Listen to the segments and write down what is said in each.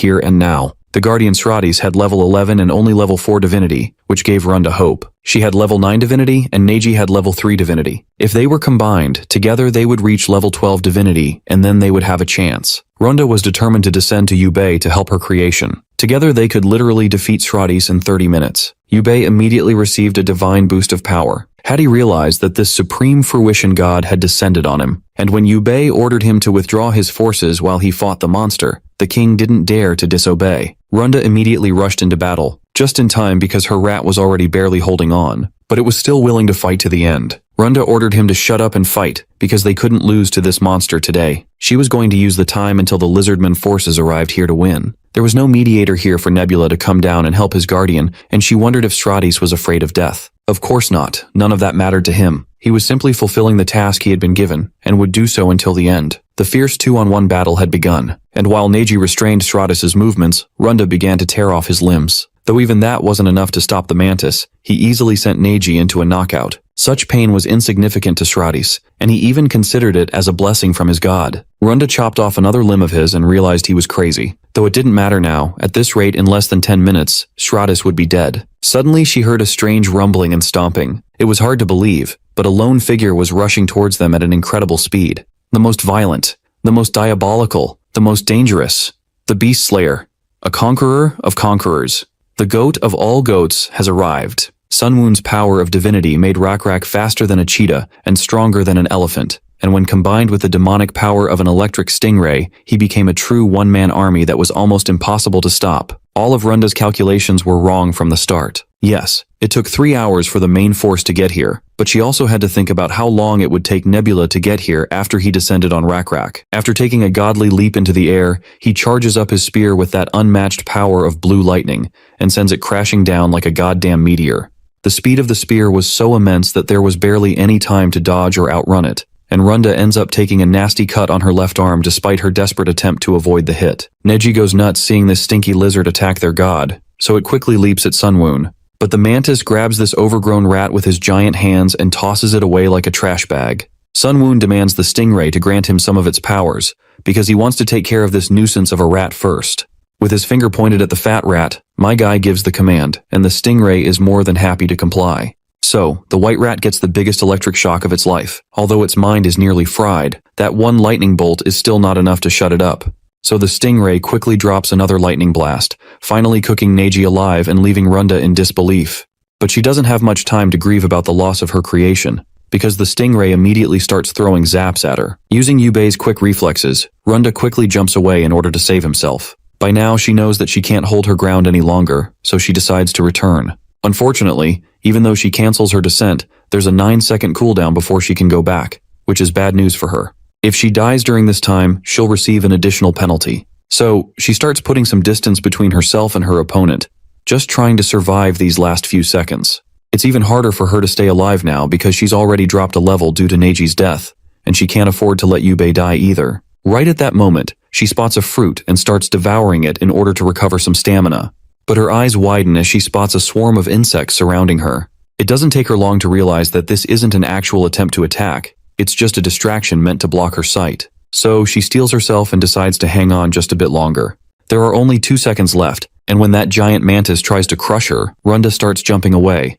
here and now. The Guardian Sratis had level 11 and only level 4 divinity, which gave Runda hope. She had level 9 divinity and Neji had level 3 divinity. If they were combined, together they would reach level 12 divinity and then they would have a chance. Runda was determined to descend to Yubei to help her creation. Together they could literally defeat Sratis in 30 minutes. Yubei immediately received a divine boost of power. Had he realized that this supreme fruition god had descended on him, and when Yubei ordered him to withdraw his forces while he fought the monster, the king didn't dare to disobey. Runda immediately rushed into battle, just in time because her rat was already barely holding on, but it was still willing to fight to the end. Runda ordered him to shut up and fight, because they couldn't lose to this monster today. She was going to use the time until the Lizardmen forces arrived here to win. There was no mediator here for Nebula to come down and help his guardian, and she wondered if Sratis was afraid of death. Of course not, none of that mattered to him. He was simply fulfilling the task he had been given, and would do so until the end. The fierce 2-on-1 battle had begun, and while Neji restrained Sratis' movements, Runda began to tear off his limbs. Though even that wasn't enough to stop the mantis, he easily sent Neji into a knockout. Such pain was insignificant to Sratis, and he even considered it as a blessing from his god. Runda chopped off another limb of his and realized he was crazy. Though it didn't matter now, at this rate in less than 10 minutes, Sratis would be dead. Suddenly she heard a strange rumbling and stomping. It was hard to believe, but a lone figure was rushing towards them at an incredible speed. The most violent, the most diabolical, the most dangerous. The Beast Slayer, a conqueror of conquerors. The goat of all goats has arrived. Sunwoon's power of divinity made Rakrak faster than a cheetah and stronger than an elephant, and when combined with the demonic power of an electric stingray, he became a true one-man army that was almost impossible to stop. All of Runda's calculations were wrong from the start. Yes, it took 3 hours for the main force to get here, but she also had to think about how long it would take Nebula to get here after he descended on Rakrak. After taking a godly leap into the air, he charges up his spear with that unmatched power of blue lightning, and sends it crashing down like a goddamn meteor. The speed of the spear was so immense that there was barely any time to dodge or outrun it, and Runda ends up taking a nasty cut on her left arm despite her desperate attempt to avoid the hit. Neji goes nuts seeing this stinky lizard attack their god, so it quickly leaps at Sunwoon. But the mantis grabs this overgrown rat with his giant hands and tosses it away like a trash bag. Sunwoon demands the stingray to grant him some of its powers, because he wants to take care of this nuisance of a rat first. With his finger pointed at the fat rat, my guy gives the command, and the stingray is more than happy to comply. So, the white rat gets the biggest electric shock of its life. Although its mind is nearly fried, that one lightning bolt is still not enough to shut it up. So the stingray quickly drops another lightning blast, finally cooking Neji alive and leaving Runda in disbelief. But she doesn't have much time to grieve about the loss of her creation, because the stingray immediately starts throwing zaps at her. Using Yubei's quick reflexes, Runda quickly jumps away in order to save himself. By now she knows that she can't hold her ground any longer, so she decides to return. Unfortunately, even though she cancels her descent, there's a 9-second cooldown before she can go back, which is bad news for her. If she dies during this time, she'll receive an additional penalty. So, she starts putting some distance between herself and her opponent, just trying to survive these last few seconds. It's even harder for her to stay alive now because she's already dropped a level due to Neji's death, and she can't afford to let Yubei die either. Right at that moment, she spots a fruit and starts devouring it in order to recover some stamina. But her eyes widen as she spots a swarm of insects surrounding her. It doesn't take her long to realize that this isn't an actual attempt to attack. It's just a distraction meant to block her sight. So she steels herself and decides to hang on just a bit longer. There are only 2 seconds left, and when that giant mantis tries to crush her, Runda starts jumping away.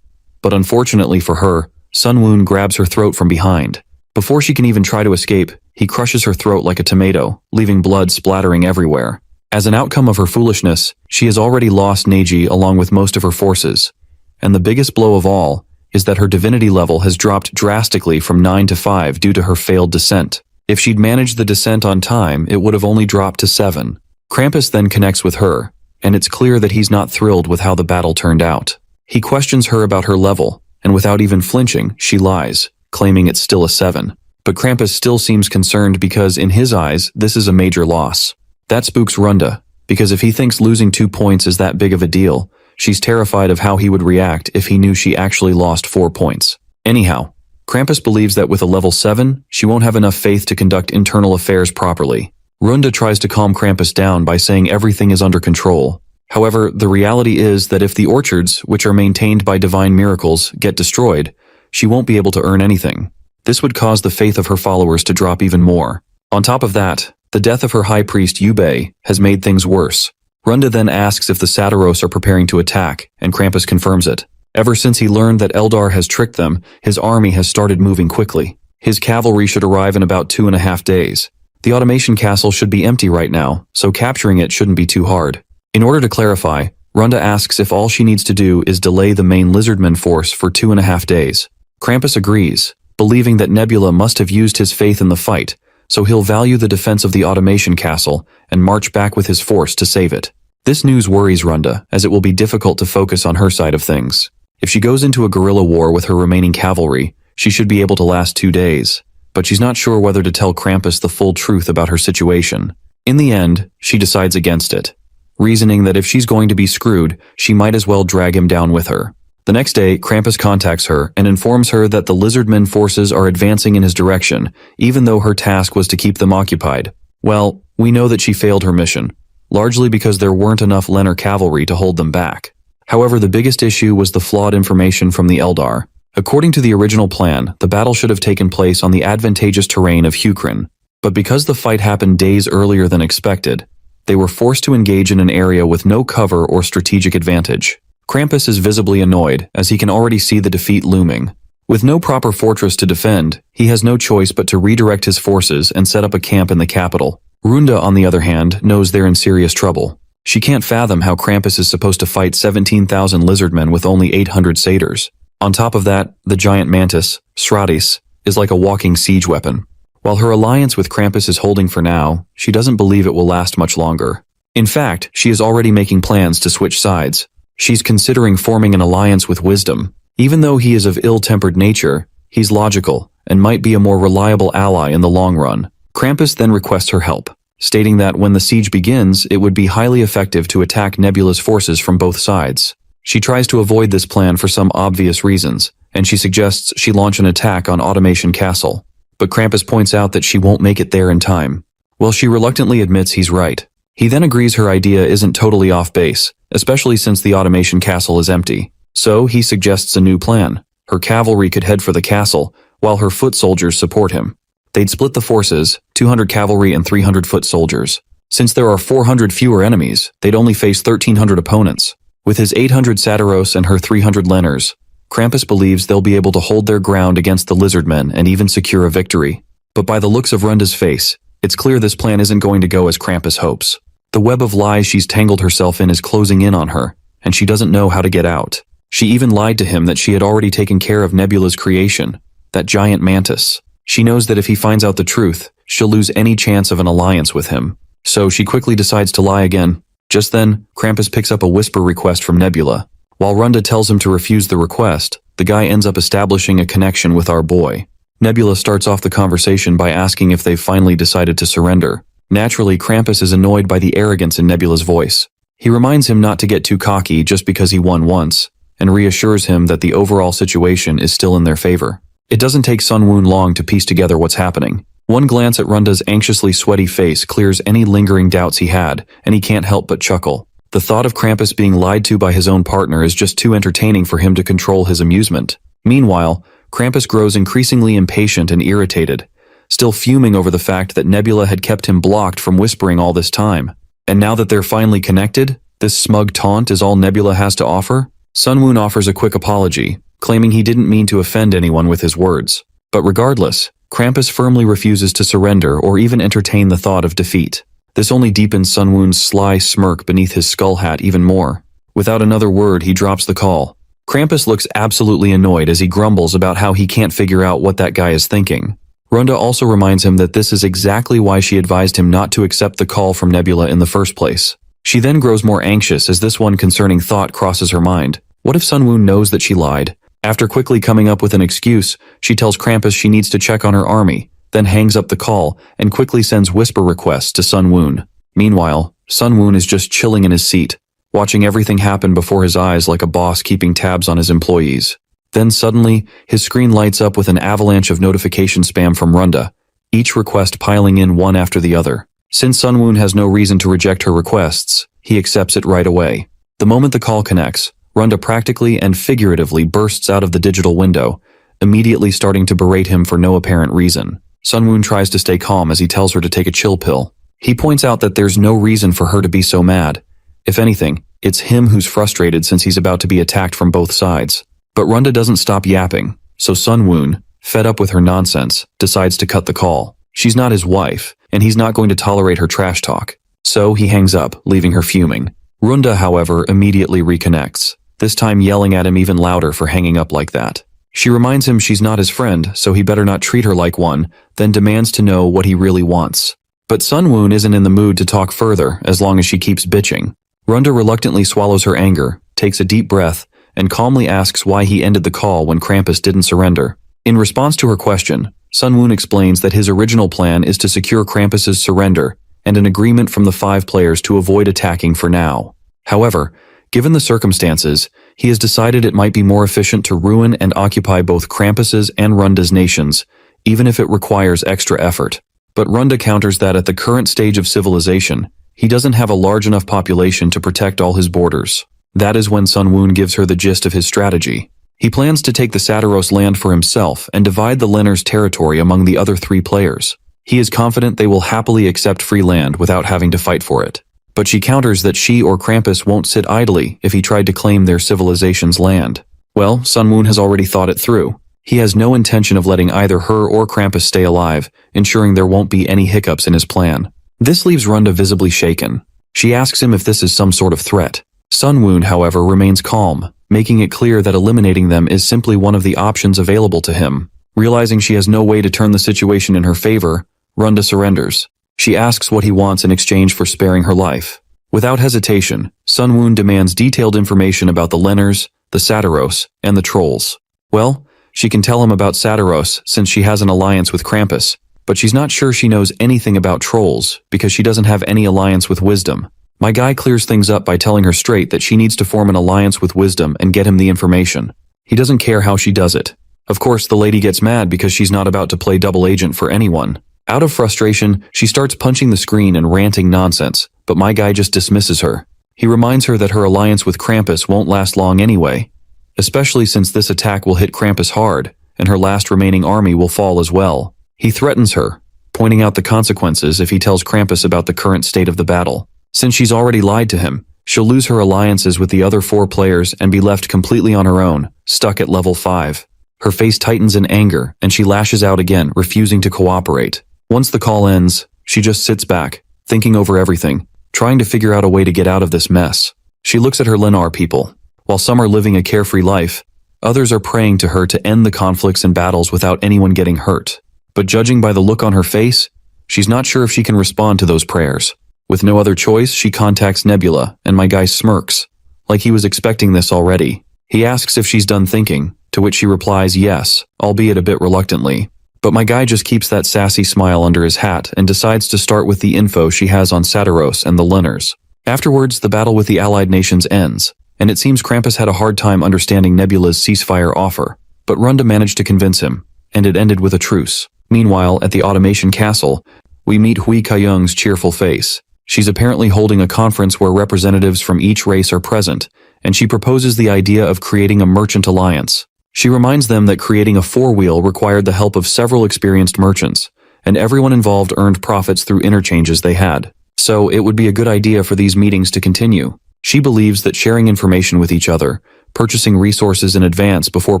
But unfortunately for her, Sunwoon grabs her throat from behind. Before she can even try to escape, he crushes her throat like a tomato, leaving blood splattering everywhere. As an outcome of her foolishness, she has already lost Neji along with most of her forces. And the biggest blow of all is that her divinity level has dropped drastically from 9 to 5 due to her failed descent. If she'd managed the descent on time, it would have only dropped to 7. Krampus then connects with her, and it's clear that he's not thrilled with how the battle turned out. He questions her about her level, and without even flinching, she lies, claiming it's still a 7. But Krampus still seems concerned because, in his eyes, this is a major loss. That spooks Runda, because if he thinks losing 2 points is that big of a deal, she's terrified of how he would react if he knew she actually lost 4 points. Anyhow, Krampus believes that with a level 7, she won't have enough faith to conduct internal affairs properly. Runda tries to calm Krampus down by saying everything is under control. However, the reality is that if the orchards, which are maintained by divine miracles, get destroyed, she won't be able to earn anything. This would cause the faith of her followers to drop even more. On top of that, the death of her high priest Yubei has made things worse. Runda then asks if the Sataros are preparing to attack, and Krampus confirms it. Ever since he learned that Eldar has tricked them, his army has started moving quickly. His cavalry should arrive in about 2.5 days. The automation castle should be empty right now, so capturing it shouldn't be too hard. In order to clarify, Runda asks if all she needs to do is delay the main Lizardmen force for 2.5 days. Krampus agrees, believing that Nebula must have used his faith in the fight, so he'll value the defense of the automation castle and march back with his force to save it. This news worries Runda, as it will be difficult to focus on her side of things. If she goes into a guerrilla war with her remaining cavalry, she should be able to last 2 days, but she's not sure whether to tell Krampus the full truth about her situation. In the end, she decides against it, reasoning that if she's going to be screwed, she might as well drag him down with her. The next day, Krampus contacts her and informs her that the Lizardmen forces are advancing in his direction, even though her task was to keep them occupied. Well, we know that she failed her mission, largely because there weren't enough Leonard cavalry to hold them back. However, the biggest issue was the flawed information from the Eldar. According to the original plan, the battle should have taken place on the advantageous terrain of Hukrin, but because the fight happened days earlier than expected, they were forced to engage in an area with no cover or strategic advantage. Krampus is visibly annoyed, as he can already see the defeat looming. With no proper fortress to defend, he has no choice but to redirect his forces and set up a camp in the capital. Runda, on the other hand, knows they're in serious trouble. She can't fathom how Krampus is supposed to fight 17,000 Lizardmen with only 800 satyrs. On top of that, the giant mantis, Sratis, is like a walking siege weapon. While her alliance with Krampus is holding for now, she doesn't believe it will last much longer. In fact, she is already making plans to switch sides. She's considering forming an alliance with Wisdom. Even though he is of ill-tempered nature, he's logical and might be a more reliable ally in the long run. Krampus then requests her help, stating that when the siege begins, it would be highly effective to attack Nebula's forces from both sides. She tries to avoid this plan for some obvious reasons, and she suggests she launch an attack on Automation Castle. But Krampus points out that she won't make it there in time. Well, she reluctantly admits he's right. He then agrees her idea isn't totally off base, especially since the Automation Castle is empty. So he suggests a new plan. Her cavalry could head for the castle, while her foot soldiers support him. They'd split the forces, 200 cavalry and 300 foot soldiers. Since there are 400 fewer enemies, they'd only face 1,300 opponents. With his 800 Satyros and her 300 Lenners, Krampus believes they'll be able to hold their ground against the Lizardmen and even secure a victory. But by the looks of Runda's face, it's clear this plan isn't going to go as Krampus hopes. The web of lies she's tangled herself in is closing in on her, and she doesn't know how to get out. She even lied to him that she had already taken care of Nebula's creation, that giant mantis. She knows that if he finds out the truth, she'll lose any chance of an alliance with him. So she quickly decides to lie again. Just then, Krampus picks up a whisper request from Nebula. While Runda tells him to refuse the request, the guy ends up establishing a connection with our boy. Nebula starts off the conversation by asking if they've finally decided to surrender. Naturally, Krampus is annoyed by the arrogance in Nebula's voice. He reminds him not to get too cocky just because he won once, and reassures him that the overall situation is still in their favor. It doesn't take Sunwoon long to piece together what's happening. One glance at Runda's anxiously sweaty face clears any lingering doubts he had, and he can't help but chuckle. The thought of Krampus being lied to by his own partner is just too entertaining for him to control his amusement. Meanwhile, Krampus grows increasingly impatient and irritated, still fuming over the fact that Nebula had kept him blocked from whispering all this time. And now that they're finally connected, this smug taunt is all Nebula has to offer? Sunwoon offers a quick apology, claiming he didn't mean to offend anyone with his words. But regardless, Krampus firmly refuses to surrender or even entertain the thought of defeat. This only deepens Sunwoon's sly smirk beneath his skull hat even more. Without another word, he drops the call. Krampus looks absolutely annoyed as he grumbles about how he can't figure out what that guy is thinking. Runda also reminds him that this is exactly why she advised him not to accept the call from Nebula in the first place. She then grows more anxious as this one concerning thought crosses her mind. What if Sunwoon knows that she lied? After quickly coming up with an excuse, she tells Krampus she needs to check on her army, then hangs up the call and quickly sends whisper requests to Sunwoon. Meanwhile, Sunwoon is just chilling in his seat, watching everything happen before his eyes like a boss keeping tabs on his employees. Then suddenly, his screen lights up with an avalanche of notification spam from Runda, each request piling in one after the other. Since Sunwoon has no reason to reject her requests, he accepts it right away. The moment the call connects, Runda practically and figuratively bursts out of the digital window, immediately starting to berate him for no apparent reason. Sunwoon tries to stay calm as he tells her to take a chill pill. He points out that there's no reason for her to be so mad, If anything, it's him who's frustrated since he's about to be attacked from both sides. But Runda doesn't stop yapping, so Sunwoon, fed up with her nonsense, decides to cut the call. She's not his wife, and he's not going to tolerate her trash talk. So he hangs up, leaving her fuming. Runda, however, immediately reconnects, this time yelling at him even louder for hanging up like that. She reminds him she's not his friend, so he better not treat her like one, then demands to know what he really wants. But Sunwoon isn't in the mood to talk further as long as she keeps bitching. Runda reluctantly swallows her anger, takes a deep breath, and calmly asks why he ended the call when Krampus didn't surrender. In response to her question, Sunwoon explains that his original plan is to secure Krampus's surrender and an agreement from the 5 players to avoid attacking for now. However, given the circumstances, he has decided it might be more efficient to ruin and occupy both Krampus's and Runda's nations, even if it requires extra effort. But Runda counters that at the current stage of civilization, he doesn't have a large enough population to protect all his borders. That is when Sunwoon gives her the gist of his strategy. He plans to take the Satiros land for himself and divide the Lenners' territory among the other 3 players. He is confident they will happily accept free land without having to fight for it. But she counters that she or Krampus won't sit idly if he tried to claim their civilization's land. Well, Sunwoon has already thought it through. He has no intention of letting either her or Krampus stay alive, ensuring there won't be any hiccups in his plan. This leaves Runda visibly shaken. She asks him if this is some sort of threat. Sunwoon, however, remains calm, making it clear that eliminating them is simply one of the options available to him. Realizing she has no way to turn the situation in her favor, Runda surrenders. She asks what he wants in exchange for sparing her life. Without hesitation, Sunwoon demands detailed information about the Lenners, the Satiros, and the trolls. Well, she can tell him about Satiros since she has an alliance with Krampus, but she's not sure she knows anything about trolls because she doesn't have any alliance with Wisdom. My guy clears things up by telling her straight that she needs to form an alliance with Wisdom and get him the information. He doesn't care how she does it. Of course, the lady gets mad because she's not about to play double agent for anyone. Out of frustration, she starts punching the screen and ranting nonsense, but my guy just dismisses her. He reminds her that her alliance with Krampus won't last long anyway, especially since this attack will hit Krampus hard, and her last remaining army will fall as well. He threatens her, pointing out the consequences if he tells Krampus about the current state of the battle. Since she's already lied to him, she'll lose her alliances with the other 4 players and be left completely on her own, stuck at level 5. Her face tightens in anger, and she lashes out again, refusing to cooperate. Once the call ends, she just sits back, thinking over everything, trying to figure out a way to get out of this mess. She looks at her Lennar people. While some are living a carefree life, others are praying to her to end the conflicts and battles without anyone getting hurt. But judging by the look on her face, she's not sure if she can respond to those prayers. With no other choice, she contacts Nebula, and my guy smirks, like he was expecting this already. He asks if she's done thinking, to which she replies yes, albeit a bit reluctantly. But my guy just keeps that sassy smile under his hat and decides to start with the info she has on Satiros and the Lenners. Afterwards, the battle with the allied nations ends, and it seems Krampus had a hard time understanding Nebula's ceasefire offer. But Runda managed to convince him, and it ended with a truce. Meanwhile, at the automation castle, we meet Hui Kayung's cheerful face. She's apparently holding a conference where representatives from each race are present, and she proposes the idea of creating a merchant alliance. She reminds them that creating a 4-wheel required the help of several experienced merchants, and everyone involved earned profits through interchanges they had. So it would be a good idea for these meetings to continue. She believes that sharing information with each other, purchasing resources in advance before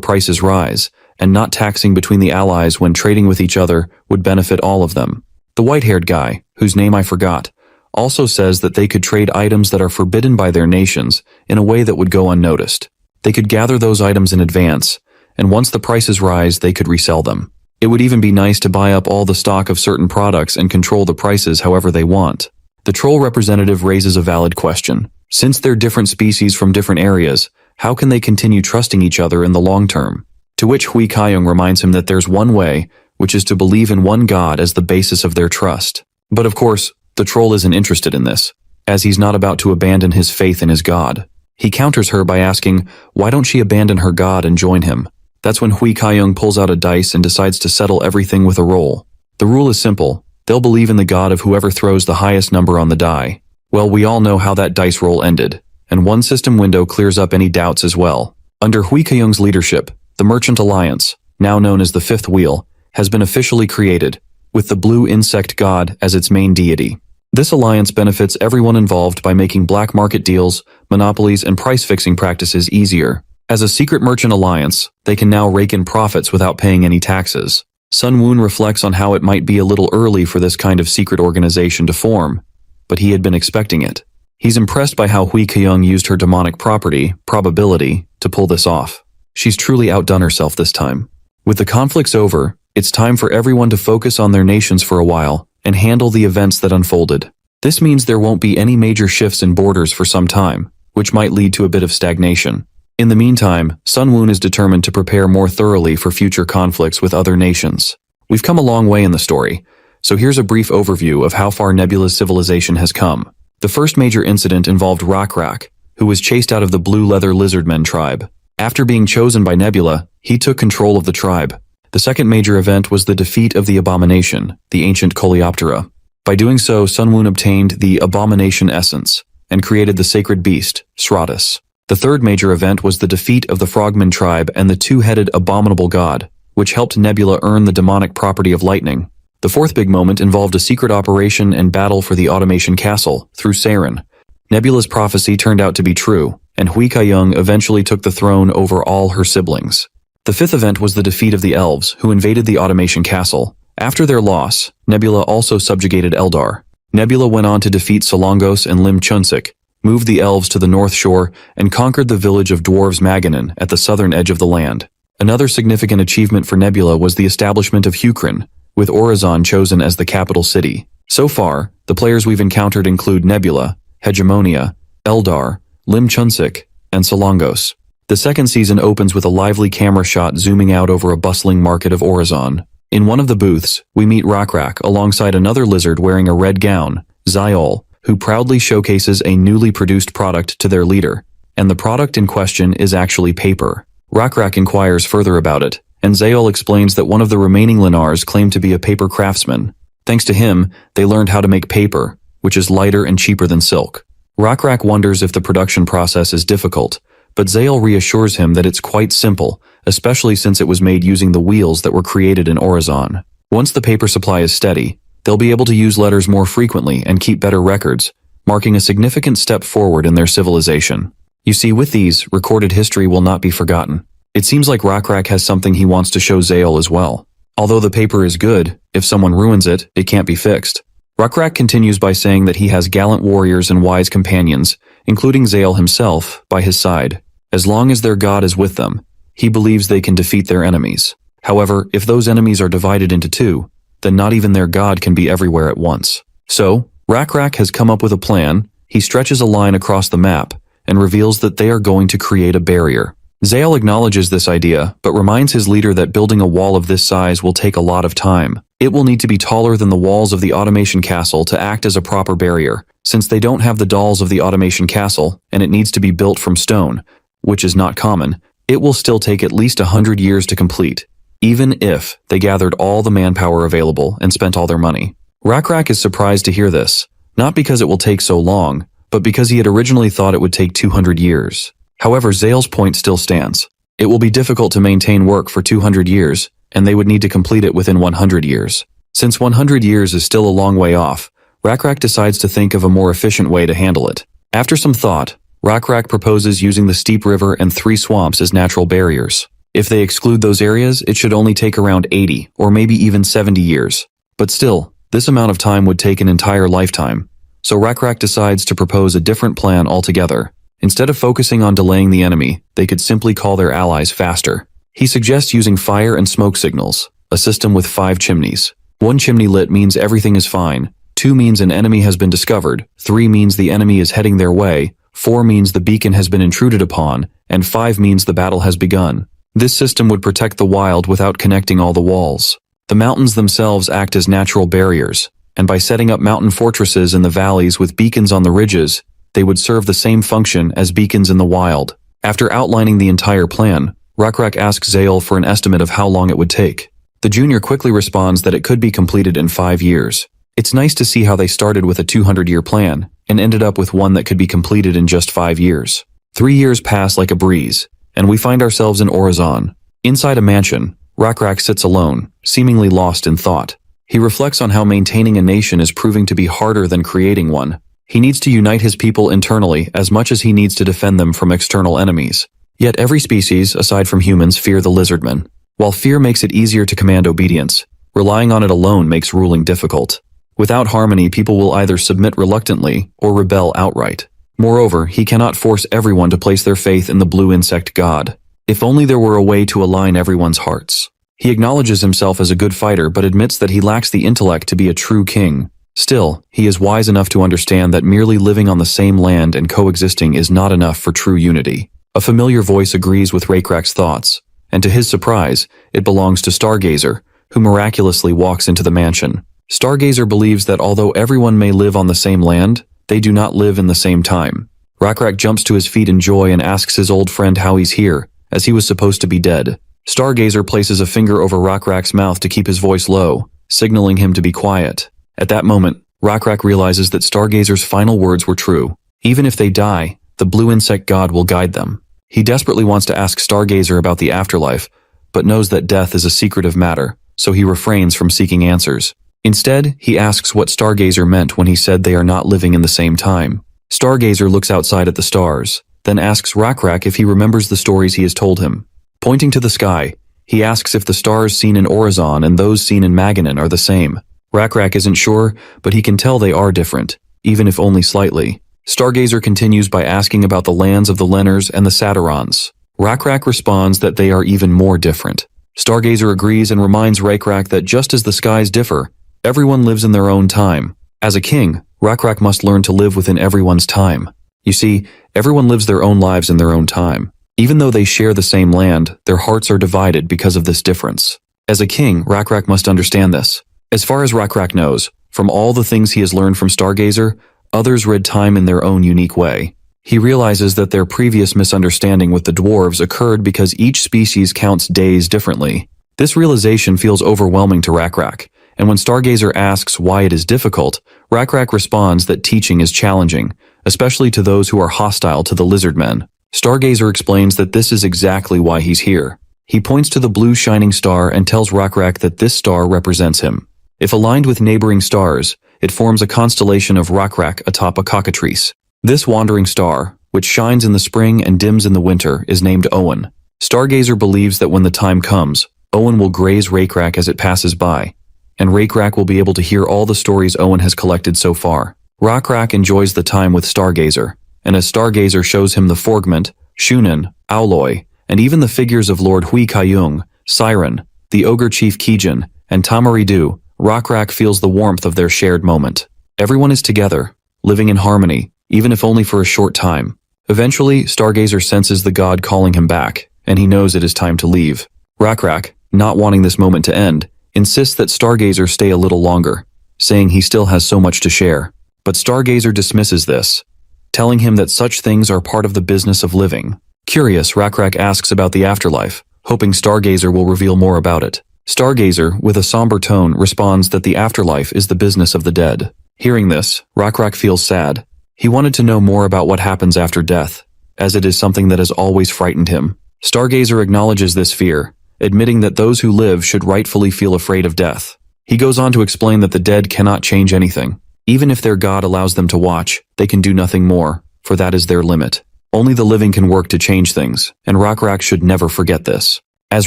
prices rise, and not taxing between the allies when trading with each other would benefit all of them. The white-haired guy, whose name I forgot, also says that they could trade items that are forbidden by their nations in a way that would go unnoticed. They could gather those items in advance, and once the prices rise, they could resell them. It would even be nice to buy up all the stock of certain products and control the prices however they want. The troll representative raises a valid question. Since they're different species from different areas, how can they continue trusting each other in the long term? To which Hui Kayung reminds him that there's one way, which is to believe in one god as the basis of their trust. But of course, the troll isn't interested in this, as he's not about to abandon his faith in his god. He counters her by asking, why don't she abandon her god and join him? That's when Hui Kayung pulls out a dice and decides to settle everything with a roll. The rule is simple. They'll believe in the god of whoever throws the highest number on the die. Well, we all know how that dice roll ended, and one system window clears up any doubts as well. Under Hui Kayung's leadership, the Merchant Alliance, now known as the Fifth Wheel, has been officially created, with the blue insect god as its main deity. This alliance benefits everyone involved by making black market deals, monopolies, and price-fixing practices easier. As a secret merchant alliance, they can now rake in profits without paying any taxes. Sun Woon reflects on how it might be a little early for this kind of secret organization to form, but he had been expecting it. He's impressed by how Hui Keyoung used her demonic property, probability, to pull this off. She's truly outdone herself this time. With the conflicts over, it's time for everyone to focus on their nations for a while and handle the events that unfolded. This means there won't be any major shifts in borders for some time, which might lead to a bit of stagnation. In the meantime, Sun Woon is determined to prepare more thoroughly for future conflicts with other nations. We've come a long way in the story, so here's a brief overview of how far Nebula's civilization has come. The first major incident involved Rak, who was chased out of the Blue Leather Lizardmen tribe. After being chosen by Nebula, he took control of the tribe. The second major event was the defeat of the Abomination, the ancient Coleoptera. By doing so, Sun Woon obtained the Abomination Essence and created the sacred beast, Sratus. The third major event was the defeat of the Frogman tribe and the two-headed abominable god, which helped Nebula earn the demonic property of lightning. The fourth big moment involved a secret operation and battle for the Automation Castle through Saren. Nebula's prophecy turned out to be true, and Hui Keyoung eventually took the throne over all her siblings. The fifth event was the defeat of the elves, who invaded the Automation Castle. After their loss, Nebula also subjugated Eldar. Nebula went on to defeat Solongos and Lim Chunsik, moved the elves to the north shore, and conquered the village of dwarves Maganin at the southern edge of the land. Another significant achievement for Nebula was the establishment of Hukrin, with Orizon chosen as the capital city. So far, the players we've encountered include Nebula, Hegemonia, Eldar, Lim Chunsik, and Solongos. The second season opens with a lively camera shot zooming out over a bustling market of Orizon. In one of the booths, we meet Rak alongside another lizard wearing a red gown, Zyol, who proudly showcases a newly produced product to their leader. And the product in question is actually paper. Rak inquires further about it, and Zyol explains that one of the remaining Lenars claimed to be a paper craftsman. Thanks to him, they learned how to make paper, which is lighter and cheaper than silk. Rak wonders if the production process is difficult, but Zyol reassures him that it's quite simple, especially since it was made using the wheels that were created in Orizon. Once the paper supply is steady, they'll be able to use letters more frequently and keep better records, marking a significant step forward in their civilization. You see, with these, recorded history will not be forgotten. It seems like Rak has something he wants to show Zyol as well. Although the paper is good, if someone ruins it, it can't be fixed. Rak continues by saying that he has gallant warriors and wise companions, including Zyol himself, by his side. As long as their god is with them, he believes they can defeat their enemies. However, if those enemies are divided into two, then not even their god can be everywhere at once. So, Rak has come up with a plan. He stretches a line across the map and reveals that they are going to create a barrier. Zyol acknowledges this idea, but reminds his leader that building a wall of this size will take a lot of time. It will need to be taller than the walls of the Automation Castle to act as a proper barrier, since they don't have the dolls of the Automation Castle, and it needs to be built from stone, which is not common. It will still take at least 100 years to complete, even if they gathered all the manpower available and spent all their money. Rak is surprised to hear this, not because it will take so long, but because he had originally thought it would take 200 years. However, Zayol's point still stands. It will be difficult to maintain work for 200 years, and they would need to complete it within 100 years. Since 100 years is still a long way off, Rak decides to think of a more efficient way to handle it. After some thought, Rak proposes using the steep river and 3 swamps as natural barriers. If they exclude those areas, it should only take around 80 or maybe even 70 years. But still, this amount of time would take an entire lifetime. So Rak decides to propose a different plan altogether. Instead of focusing on delaying the enemy, they could simply call their allies faster. He suggests using fire and smoke signals, a system with 5 chimneys. 1 chimney lit means everything is fine, 2 means an enemy has been discovered, 3 means the enemy is heading their way, 4 means the beacon has been intruded upon, and 5 means the battle has begun. This system would protect the wild without connecting all the walls. The mountains themselves act as natural barriers, and by setting up mountain fortresses in the valleys with beacons on the ridges, they would serve the same function as beacons in the wild. After outlining the entire plan, Rak asks Zyol for an estimate of how long it would take. The junior quickly responds that it could be completed in 5 years. It's nice to see how they started with a 200-year plan and ended up with one that could be completed in just 5 years. 3 years pass like a breeze, and we find ourselves in Orizon. Inside a mansion, Rak sits alone, seemingly lost in thought. He reflects on how maintaining a nation is proving to be harder than creating one. He needs to unite his people internally as much as he needs to defend them from external enemies. Yet every species, aside from humans, fear the Lizardmen. While fear makes it easier to command obedience, relying on it alone makes ruling difficult. Without harmony, people will either submit reluctantly or rebel outright. Moreover, he cannot force everyone to place their faith in the blue insect god. If only there were a way to align everyone's hearts. He acknowledges himself as a good fighter but admits that he lacks the intellect to be a true king. Still, he is wise enough to understand that merely living on the same land and coexisting is not enough for true unity. A familiar voice agrees with Raycrack's thoughts, and to his surprise, it belongs to Stargazer, who miraculously walks into the mansion. Stargazer believes that although everyone may live on the same land, they do not live in the same time. Raycrack jumps to his feet in joy and asks his old friend how he's here, as he was supposed to be dead. Stargazer places a finger over Raycrack's mouth to keep his voice low, signaling him to be quiet. At that moment, Raycrack realizes that Stargazer's final words were true. Even if they die, the blue insect god will guide them. He desperately wants to ask Stargazer about the afterlife, but knows that death is a secretive matter, so he refrains from seeking answers. Instead, he asks what Stargazer meant when he said they are not living in the same time. Stargazer looks outside at the stars, then asks Raycrack if he remembers the stories he has told him. Pointing to the sky, he asks if the stars seen in Orizon and those seen in Maganin are the same. Raycrack isn't sure, but he can tell they are different, even if only slightly. Stargazer continues by asking about the lands of the Lenners and the Saturons. Raycrack responds that they are even more different. Stargazer agrees and reminds Raycrack that just as the skies differ, everyone lives in their own time. As a king, Raycrack must learn to live within everyone's time. You see, everyone lives their own lives in their own time. Even though they share the same land, their hearts are divided because of this difference. As a king, Raycrack must understand this. As far as Raycrack knows, from all the things he has learned from Stargazer, others read time in their own unique way. He realizes that their previous misunderstanding with the dwarves occurred because each species counts days differently. This realization feels overwhelming to Raycrack, and when Stargazer asks why it is difficult, Raycrack responds that teaching is challenging, especially to those who are hostile to the Lizardmen. Stargazer explains that this is exactly why he's here. He points to the blue shining star and tells Raycrack that this star represents him. If aligned with neighboring stars, it forms a constellation of Raycrack atop a cockatrice. This wandering star, which shines in the spring and dims in the winter, is named Owen. Stargazer believes that when the time comes, Owen will graze Raycrack as it passes by, and Raycrack will be able to hear all the stories Owen has collected so far. Raycrack enjoys the time with Stargazer, and as Stargazer shows him the Forgment, Shunin, Auloi, and even the figures of Lord Hui Kayung, Siren, the Ogre Chief Kijin, and Tamaridu, Raycrack feels the warmth of their shared moment. Everyone is together, living in harmony, even if only for a short time. Eventually, Stargazer senses the god calling him back, and he knows it is time to leave. Raycrack, not wanting this moment to end, insists that Stargazer stay a little longer, saying he still has so much to share. But Stargazer dismisses this, telling him that such things are part of the business of living. Curious, Raycrack asks about the afterlife, hoping Stargazer will reveal more about it. Stargazer, with a somber tone, responds that the afterlife is the business of the dead. Hearing this, Raycrack feels sad. He wanted to know more about what happens after death, as it is something that has always frightened him. Stargazer acknowledges this fear, admitting that those who live should rightfully feel afraid of death. He goes on to explain that the dead cannot change anything. Even if their god allows them to watch, they can do nothing more, for that is their limit. Only the living can work to change things, and Raycrack should never forget this. As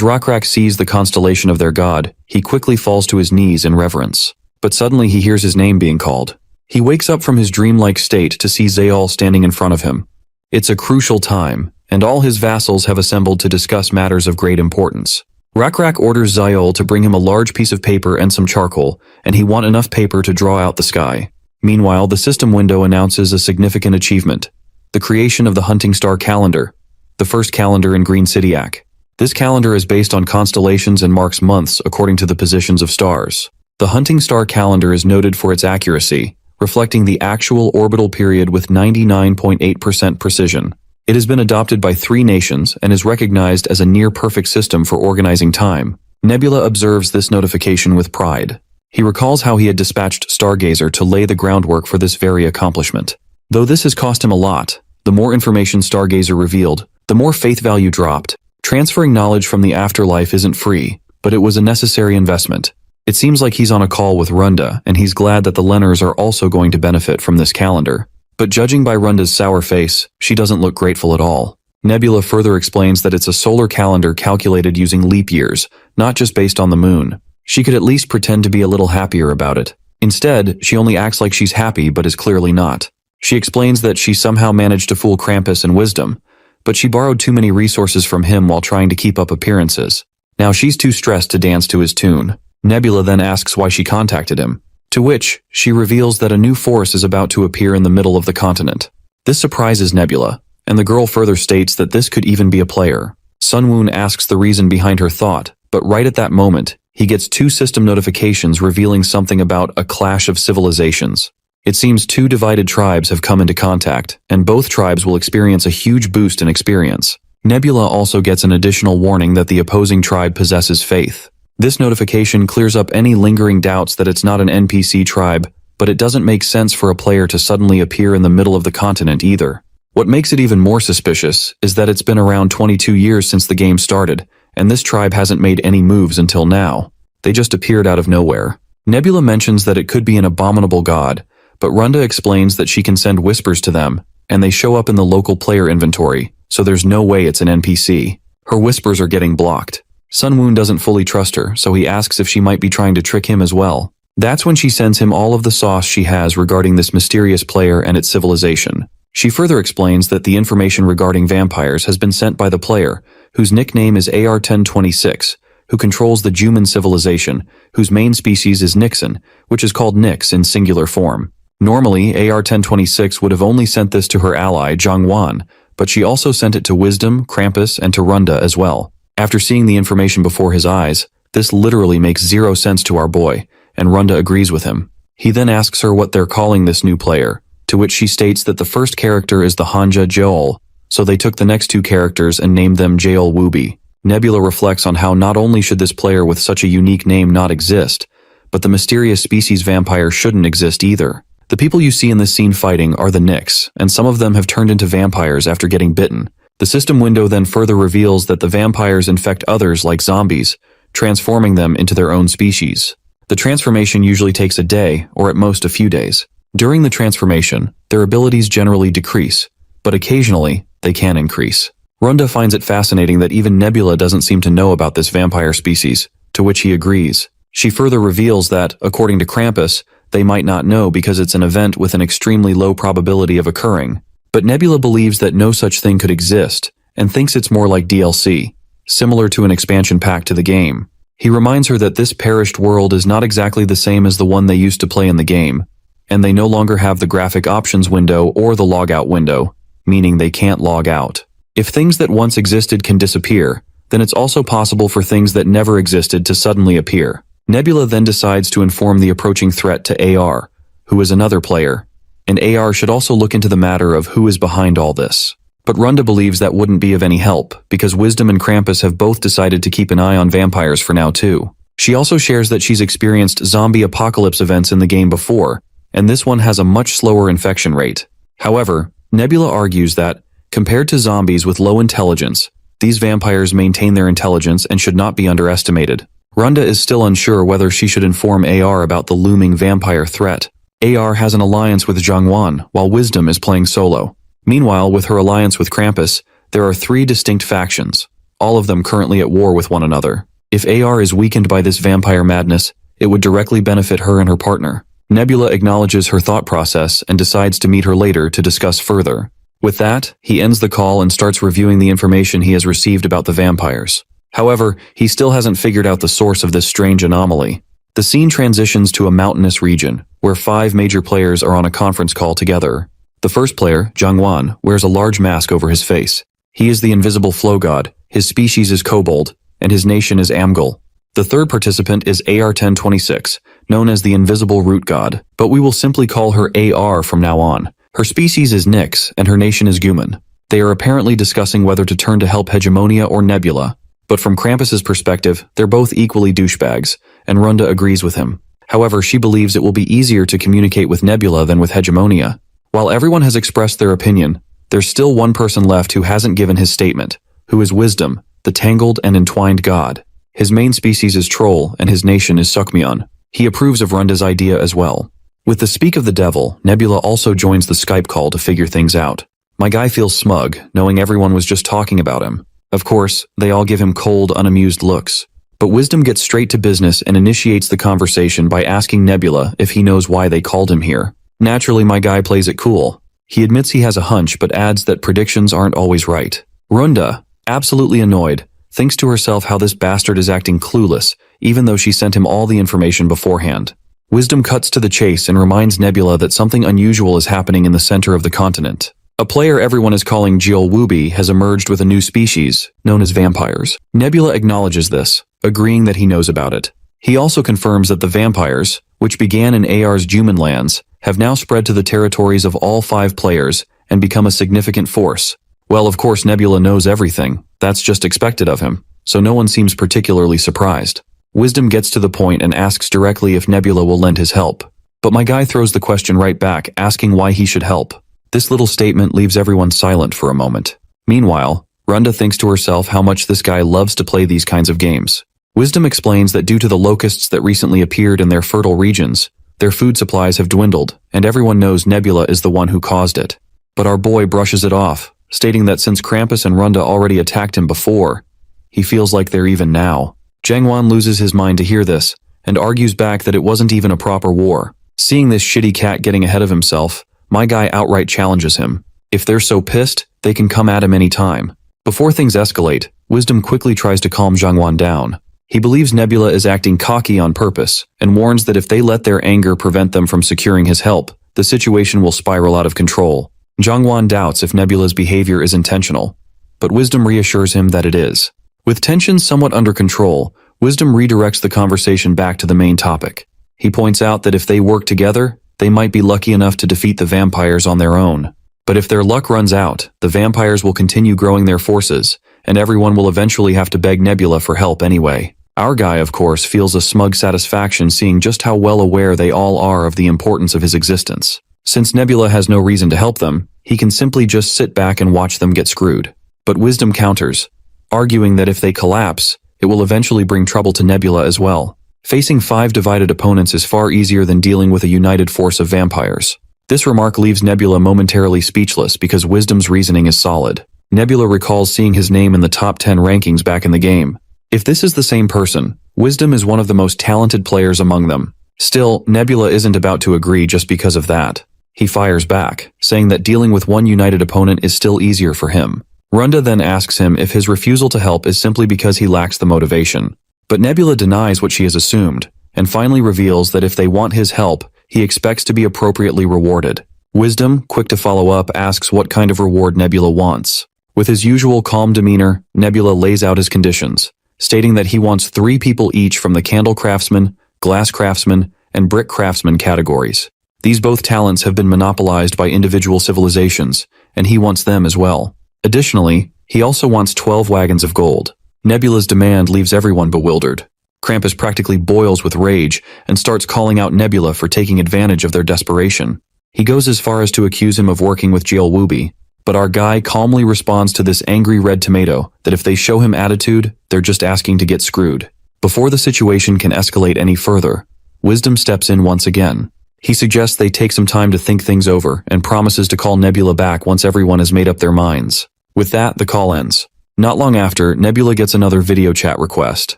Raycrack sees the constellation of their god, he quickly falls to his knees in reverence. But suddenly he hears his name being called. He wakes up from his dreamlike state to see Zayal standing in front of him. It's a crucial time, and all his vassals have assembled to discuss matters of great importance. Raycrack orders Zayal to bring him a large piece of paper and some charcoal, and he wants enough paper to draw out the sky. Meanwhile, the system window announces a significant achievement: the creation of the Hunting Star Calendar, the first calendar in Green Cityac. This calendar is based on constellations and marks months according to the positions of stars. The Hunting Star Calendar is noted for its accuracy, reflecting the actual orbital period with 99.8% precision. It has been adopted by 3 nations and is recognized as a near-perfect system for organizing time. Nebula observes this notification with pride. He recalls how he had dispatched Stargazer to lay the groundwork for this very accomplishment. Though this has cost him a lot, the more information Stargazer revealed, the more faith value dropped. Transferring knowledge from the afterlife isn't free, but it was a necessary investment. It seems like he's on a call with Runda, and he's glad that the Lenners are also going to benefit from this calendar. But judging by Runda's sour face, she doesn't look grateful at all. Nebula further explains that it's a solar calendar calculated using leap years, not just based on the moon. She could at least pretend to be a little happier about it. Instead, she only acts like she's happy but is clearly not. She explains that she somehow managed to fool Krampus and Wisdom, but she borrowed too many resources from him while trying to keep up appearances. Now she's too stressed to dance to his tune. Nebula then asks why she contacted him, to which she reveals that a new force is about to appear in the middle of the continent. This surprises Nebula, and the girl further states that this could even be a player. Sunwoon asks the reason behind her thought, but right at that moment, he gets 2 system notifications revealing something about a clash of civilizations. It seems 2 divided tribes have come into contact, and both tribes will experience a huge boost in experience. Nebula also gets an additional warning that the opposing tribe possesses faith. This notification clears up any lingering doubts that it's not an NPC tribe, but it doesn't make sense for a player to suddenly appear in the middle of the continent either. What makes it even more suspicious is that it's been around 22 years since the game started, and this tribe hasn't made any moves until now. They just appeared out of nowhere. Nebula mentions that it could be an abominable god, but Runda explains that she can send whispers to them, and they show up in the local player inventory, so there's no way it's an NPC. Her whispers are getting blocked. Sunwoon doesn't fully trust her, so he asks if she might be trying to trick him as well. That's when she sends him all of the sauce she has regarding this mysterious player and its civilization. She further explains that the information regarding vampires has been sent by the player, whose nickname is AR-1026, who controls the Juman civilization, whose main species is Nixon, which is called Nix in singular form. Normally, AR-1026 would have only sent this to her ally, Zhangwan, but she also sent it to Wisdom, Krampus, and to Runda as well. After seeing the information before his eyes, this literally makes 0 sense to our boy, and Runda agrees with him. He then asks her what they're calling this new player, to which she states that the first character is the Hanja Joel, so they took the next 2 characters and named them Joel Wooby. Nebula reflects on how not only should this player with such a unique name not exist, but the mysterious species vampire shouldn't exist either. The people you see in this scene fighting are the Nix, and some of them have turned into vampires after getting bitten. The system window then further reveals that the vampires infect others like zombies, transforming them into their own species. The transformation usually takes a day, or at most a few days. During the transformation, their abilities generally decrease, but occasionally, they can increase. Runda finds it fascinating that even Nebula doesn't seem to know about this vampire species, to which he agrees. She further reveals that, according to Krampus, they might not know because it's an event with an extremely low probability of occurring. But Nebula believes that no such thing could exist, and thinks it's more like DLC, similar to an expansion pack to the game. He reminds her that this perished world is not exactly the same as the one they used to play in the game, and they no longer have the graphic options window or the logout window, meaning they can't log out. If things that once existed can disappear, then it's also possible for things that never existed to suddenly appear. Nebula then decides to inform the approaching threat to AR, who is another player, and AR should also look into the matter of who is behind all this. But Runda believes that wouldn't be of any help, because Wisdom and Krampus have both decided to keep an eye on vampires for now too. She also shares that she's experienced zombie apocalypse events in the game before, and this one has a much slower infection rate. However, Nebula argues that, compared to zombies with low intelligence, these vampires maintain their intelligence and should not be underestimated. Runda is still unsure whether she should inform AR about the looming vampire threat. AR has an alliance with Zhangwan, while Wisdom is playing solo. Meanwhile, with her alliance with Krampus, there are 3 distinct factions, all of them currently at war with one another. If AR is weakened by this vampire madness, it would directly benefit her and her partner. Nebula acknowledges her thought process and decides to meet her later to discuss further. With that, he ends the call and starts reviewing the information he has received about the vampires. However, he still hasn't figured out the source of this strange anomaly. The scene transitions to a mountainous region, where 5 major players are on a conference call together. The first player, Zhangwan, wears a large mask over his face. He is the invisible flow god, his species is kobold, and his nation is Amgal. The third participant is AR-1026, known as the invisible root god, but we will simply call her AR from now on. Her species is Nyx, and her nation is Guman. They are apparently discussing whether to turn to help Hegemonia or Nebula, but from Krampus's perspective, they're both equally douchebags, and Runda agrees with him. However, she believes it will be easier to communicate with Nebula than with Hegemonia. While everyone has expressed their opinion, there's still one person left who hasn't given his statement, who is Wisdom, the tangled and entwined god. His main species is Troll, and his nation is Sukmyeon. He approves of Runda's idea as well. With the speak of the devil, Nebula also joins the Skype call to figure things out. My guy feels smug, knowing everyone was just talking about him. Of course, they all give him cold, unamused looks. But Wisdom gets straight to business and initiates the conversation by asking Nebula if he knows why they called him here. Naturally, my guy plays it cool. He admits he has a hunch but adds that predictions aren't always right. Runda, absolutely annoyed, thinks to herself how this bastard is acting clueless, even though she sent him all the information beforehand. Wisdom cuts to the chase and reminds Nebula that something unusual is happening in the center of the continent. A player everyone is calling Jeolwoobi has emerged with a new species, known as vampires. Nebula acknowledges this, agreeing that he knows about it. He also confirms that the vampires, which began in AR's Juman lands, have now spread to the territories of all 5 players and become a significant force. Well, of course Nebula knows everything, that's just expected of him, so no one seems particularly surprised. Wisdom gets to the point and asks directly if Nebula will lend his help. But my guy throws the question right back, asking why he should help. This little statement leaves everyone silent for a moment. Meanwhile, Runda thinks to herself how much this guy loves to play these kinds of games. Wisdom explains that due to the locusts that recently appeared in their fertile regions, their food supplies have dwindled, and everyone knows Nebula is the one who caused it. But our boy brushes it off, stating that since Krampus and Runda already attacked him before, he feels like they're even now. Jangwon loses his mind to hear this, and argues back that it wasn't even a proper war. Seeing this shitty cat getting ahead of himself, my guy outright challenges him. If they're so pissed, they can come at him any time. Before things escalate, Wisdom quickly tries to calm Jangwon down. He believes Nebula is acting cocky on purpose, and warns that if they let their anger prevent them from securing his help, the situation will spiral out of control. Jangwon doubts if Nebula's behavior is intentional, but Wisdom reassures him that it is. With tensions somewhat under control, Wisdom redirects the conversation back to the main topic. He points out that if they work together, they might be lucky enough to defeat the vampires on their own. But if their luck runs out, the vampires will continue growing their forces, and everyone will eventually have to beg Nebula for help anyway. Our guy, of course, feels a smug satisfaction seeing just how well aware they all are of the importance of his existence. Since Nebula has no reason to help them, he can simply just sit back and watch them get screwed. But Wisdom counters, arguing that if they collapse, it will eventually bring trouble to Nebula as well. Facing 5 divided opponents is far easier than dealing with a united force of vampires. This remark leaves Nebula momentarily speechless because Wisdom's reasoning is solid. Nebula recalls seeing his name in the top 10 rankings back in the game. If this is the same person, Wisdom is one of the most talented players among them. Still, Nebula isn't about to agree just because of that. He fires back, saying that dealing with one united opponent is still easier for him. Runda then asks him if his refusal to help is simply because he lacks the motivation. But Nebula denies what she has assumed, and finally reveals that if they want his help, he expects to be appropriately rewarded. Wisdom, quick to follow up, asks what kind of reward Nebula wants. With his usual calm demeanor, Nebula lays out his conditions, stating that he wants 3 people each from the candle craftsman, glass craftsman, and brick craftsman categories. These both talents have been monopolized by individual civilizations, and he wants them as well. Additionally, he also wants 12 wagons of gold. Nebula's demand leaves everyone bewildered. Krampus practically boils with rage and starts calling out Nebula for taking advantage of their desperation. He goes as far as to accuse him of working with Jeolwoobi, but our guy calmly responds to this angry red tomato that if they show him attitude, they're just asking to get screwed. Before the situation can escalate any further, Wisdom steps in once again. He suggests they take some time to think things over and promises to call Nebula back once everyone has made up their minds. With that, the call ends. Not long after, Nebula gets another video chat request.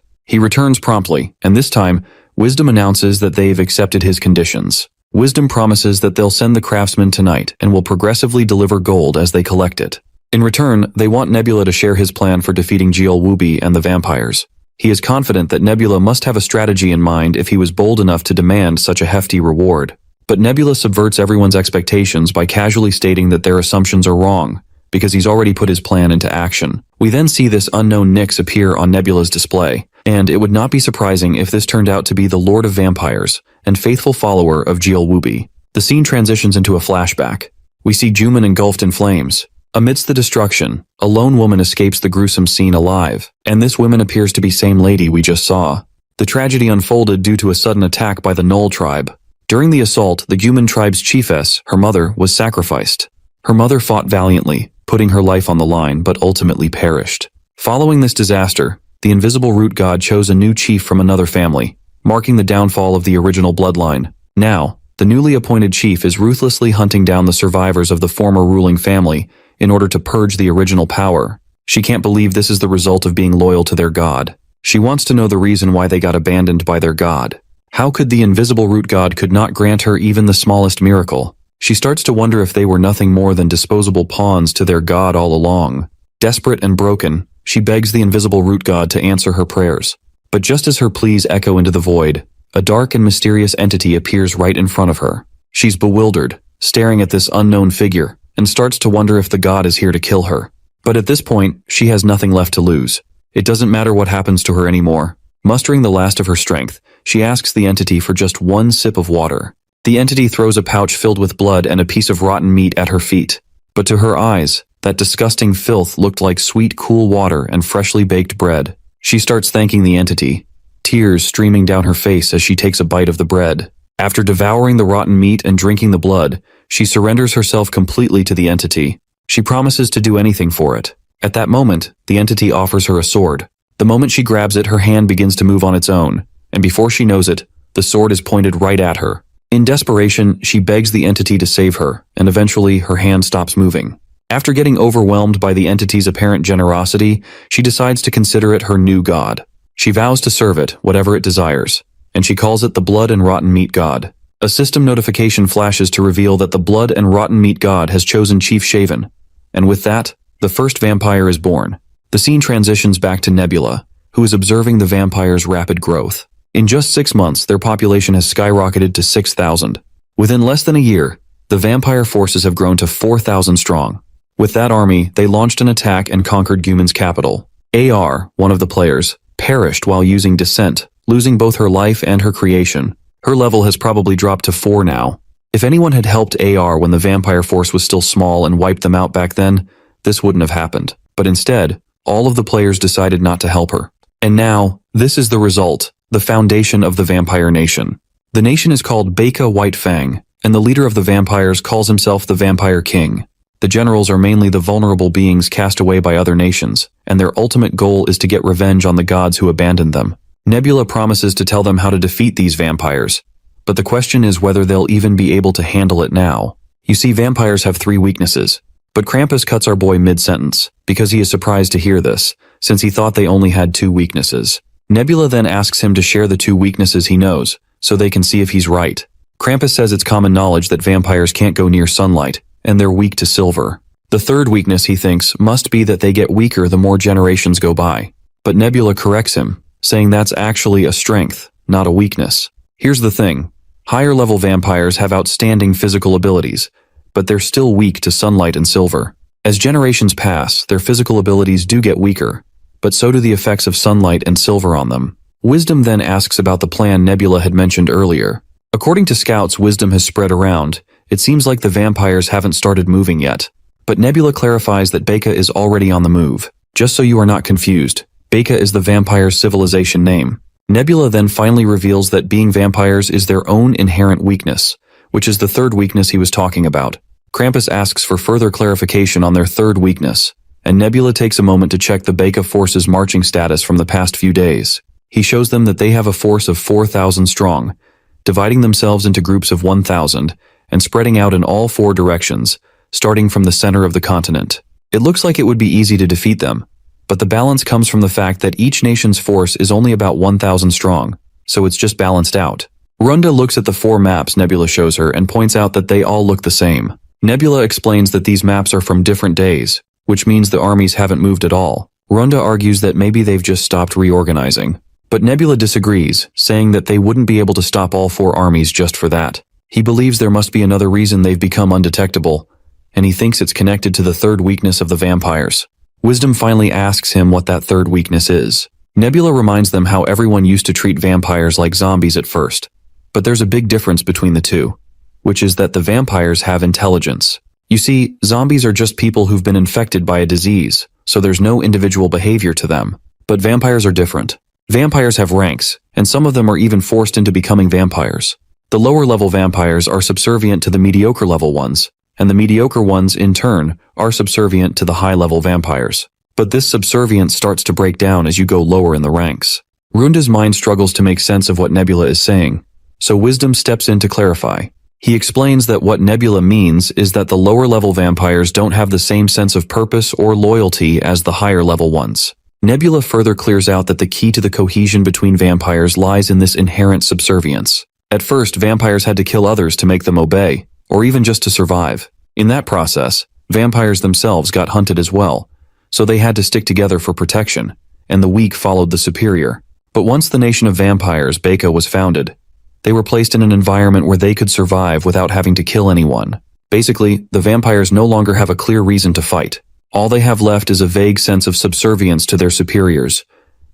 He returns promptly, and this time, Wisdom announces that they've accepted his conditions. Wisdom promises that they'll send the craftsmen tonight and will progressively deliver gold as they collect it. In return, they want Nebula to share his plan for defeating Jeolwoobi and the vampires. He is confident that Nebula must have a strategy in mind if he was bold enough to demand such a hefty reward. But Nebula subverts everyone's expectations by casually stating that their assumptions are wrong, because he's already put his plan into action. We then see this unknown Nyx appear on Nebula's display, and it would not be surprising if this turned out to be the Lord of Vampires and faithful follower of Jeolwoobi. The scene transitions into a flashback. We see Juman engulfed in flames. Amidst the destruction, a lone woman escapes the gruesome scene alive, and this woman appears to be same lady we just saw. The tragedy unfolded due to a sudden attack by the Knoll tribe. During the assault, the Juman tribe's chiefess, her mother, was sacrificed. Her mother fought valiantly, putting her life on the line, but ultimately perished. Following this disaster, the invisible root god chose a new chief from another family, marking the downfall of the original bloodline. Now, the newly appointed chief is ruthlessly hunting down the survivors of the former ruling family in order to purge the original power. She can't believe this is the result of being loyal to their god. She wants to know the reason why they got abandoned by their god. How could the invisible root god could not grant her even the smallest miracle? She starts to wonder if they were nothing more than disposable pawns to their god all along. Desperate and broken, she begs the invisible root god to answer her prayers. But just as her pleas echo into the void, a dark and mysterious entity appears right in front of her. She's bewildered, staring at this unknown figure, and starts to wonder if the god is here to kill her. But at this point, she has nothing left to lose. It doesn't matter what happens to her anymore. Mustering the last of her strength, she asks the entity for just one sip of water. The entity throws a pouch filled with blood and a piece of rotten meat at her feet. But to her eyes, that disgusting filth looked like sweet, cool water and freshly baked bread. She starts thanking the entity, tears streaming down her face as she takes a bite of the bread. After devouring the rotten meat and drinking the blood, she surrenders herself completely to the entity. She promises to do anything for it. At that moment, the entity offers her a sword. The moment she grabs it, her hand begins to move on its own, and before she knows it, the sword is pointed right at her. In desperation, she begs the entity to save her, and eventually her hand stops moving. After getting overwhelmed by the entity's apparent generosity, she decides to consider it her new god. She vows to serve it, whatever it desires, and she calls it the Blood and Rotten Meat God. A system notification flashes to reveal that the Blood and Rotten Meat God has chosen Chief Shaven, and with that, the first vampire is born. The scene transitions back to Nebula, who is observing the vampire's rapid growth. In just 6 months, their population has skyrocketed to 6,000. Within less than a year, the vampire forces have grown to 4,000 strong. With that army, they launched an attack and conquered Guman's capital. AR, one of the players, perished while using Descent, losing both her life and her creation. Her level has probably dropped to 4 now. If anyone had helped AR when the vampire force was still small and wiped them out back then, this wouldn't have happened. But instead, all of the players decided not to help her. And now, this is the result, the foundation of the vampire nation. The nation is called Baeka White Fang, and the leader of the vampires calls himself the Vampire King. The generals are mainly the vulnerable beings cast away by other nations, and their ultimate goal is to get revenge on the gods who abandoned them. Nebula promises to tell them how to defeat these vampires, but the question is whether they'll even be able to handle it now. You see, vampires have 3 weaknesses, but Krampus cuts our boy mid-sentence, because he is surprised to hear this, since he thought they only had 2 weaknesses. Nebula then asks him to share the 2 weaknesses he knows, so they can see if he's right. Krampus says it's common knowledge that vampires can't go near sunlight, and they're weak to silver. The 3rd weakness, he thinks, must be that they get weaker the more generations go by. But Nebula corrects him, saying that's actually a strength, not a weakness. Here's the thing. Higher-level vampires have outstanding physical abilities, but they're still weak to sunlight and silver. As generations pass, their physical abilities do get weaker, but so do the effects of sunlight and silver on them. Wisdom then asks about the plan Nebula had mentioned earlier. According to scouts Wisdom has spread around, it seems like the vampires haven't started moving yet. But Nebula clarifies that Baeka is already on the move. Just so you are not confused, Baeka is the vampire civilization name. Nebula then finally reveals that being vampires is their own inherent weakness, which is the 3rd weakness he was talking about. Krampus asks for further clarification on their 3rd weakness, and Nebula takes a moment to check the Baeka force's marching status from the past few days. He shows them that they have a force of 4,000 strong, dividing themselves into groups of 1,000, and spreading out in all 4 directions, starting from the center of the continent. It looks like it would be easy to defeat them, but the balance comes from the fact that each nation's force is only about 1,000 strong, so it's just balanced out. Runda looks at the 4 maps Nebula shows her and points out that they all look the same. Nebula explains that these maps are from different days, which means the armies haven't moved at all. Runda argues that maybe they've just stopped reorganizing. But Nebula disagrees, saying that they wouldn't be able to stop all 4 armies just for that. He believes there must be another reason they've become undetectable, and he thinks it's connected to the 3rd weakness of the vampires. Wisdom finally asks him what that 3rd weakness is. Nebula reminds them how everyone used to treat vampires like zombies at first. But there's a big difference between the two, which is that the vampires have intelligence. You see, zombies are just people who've been infected by a disease, so there's no individual behavior to them. But vampires are different. Vampires have ranks, and some of them are even forced into becoming vampires. The lower-level vampires are subservient to the mediocre-level ones, and the mediocre ones, in turn, are subservient to the high-level vampires. But this subservience starts to break down as you go lower in the ranks. Runda's mind struggles to make sense of what Nebula is saying, so Wisdom steps in to clarify. He explains that what Nebula means is that the lower-level vampires don't have the same sense of purpose or loyalty as the higher-level ones. Nebula further clears out that the key to the cohesion between vampires lies in this inherent subservience. At first, vampires had to kill others to make them obey, or even just to survive. In that process, vampires themselves got hunted as well, so they had to stick together for protection, and the weak followed the superior. But once the nation of vampires, Baeka, was founded, they were placed in an environment where they could survive without having to kill anyone. Basically, the vampires no longer have a clear reason to fight. All they have left is a vague sense of subservience to their superiors,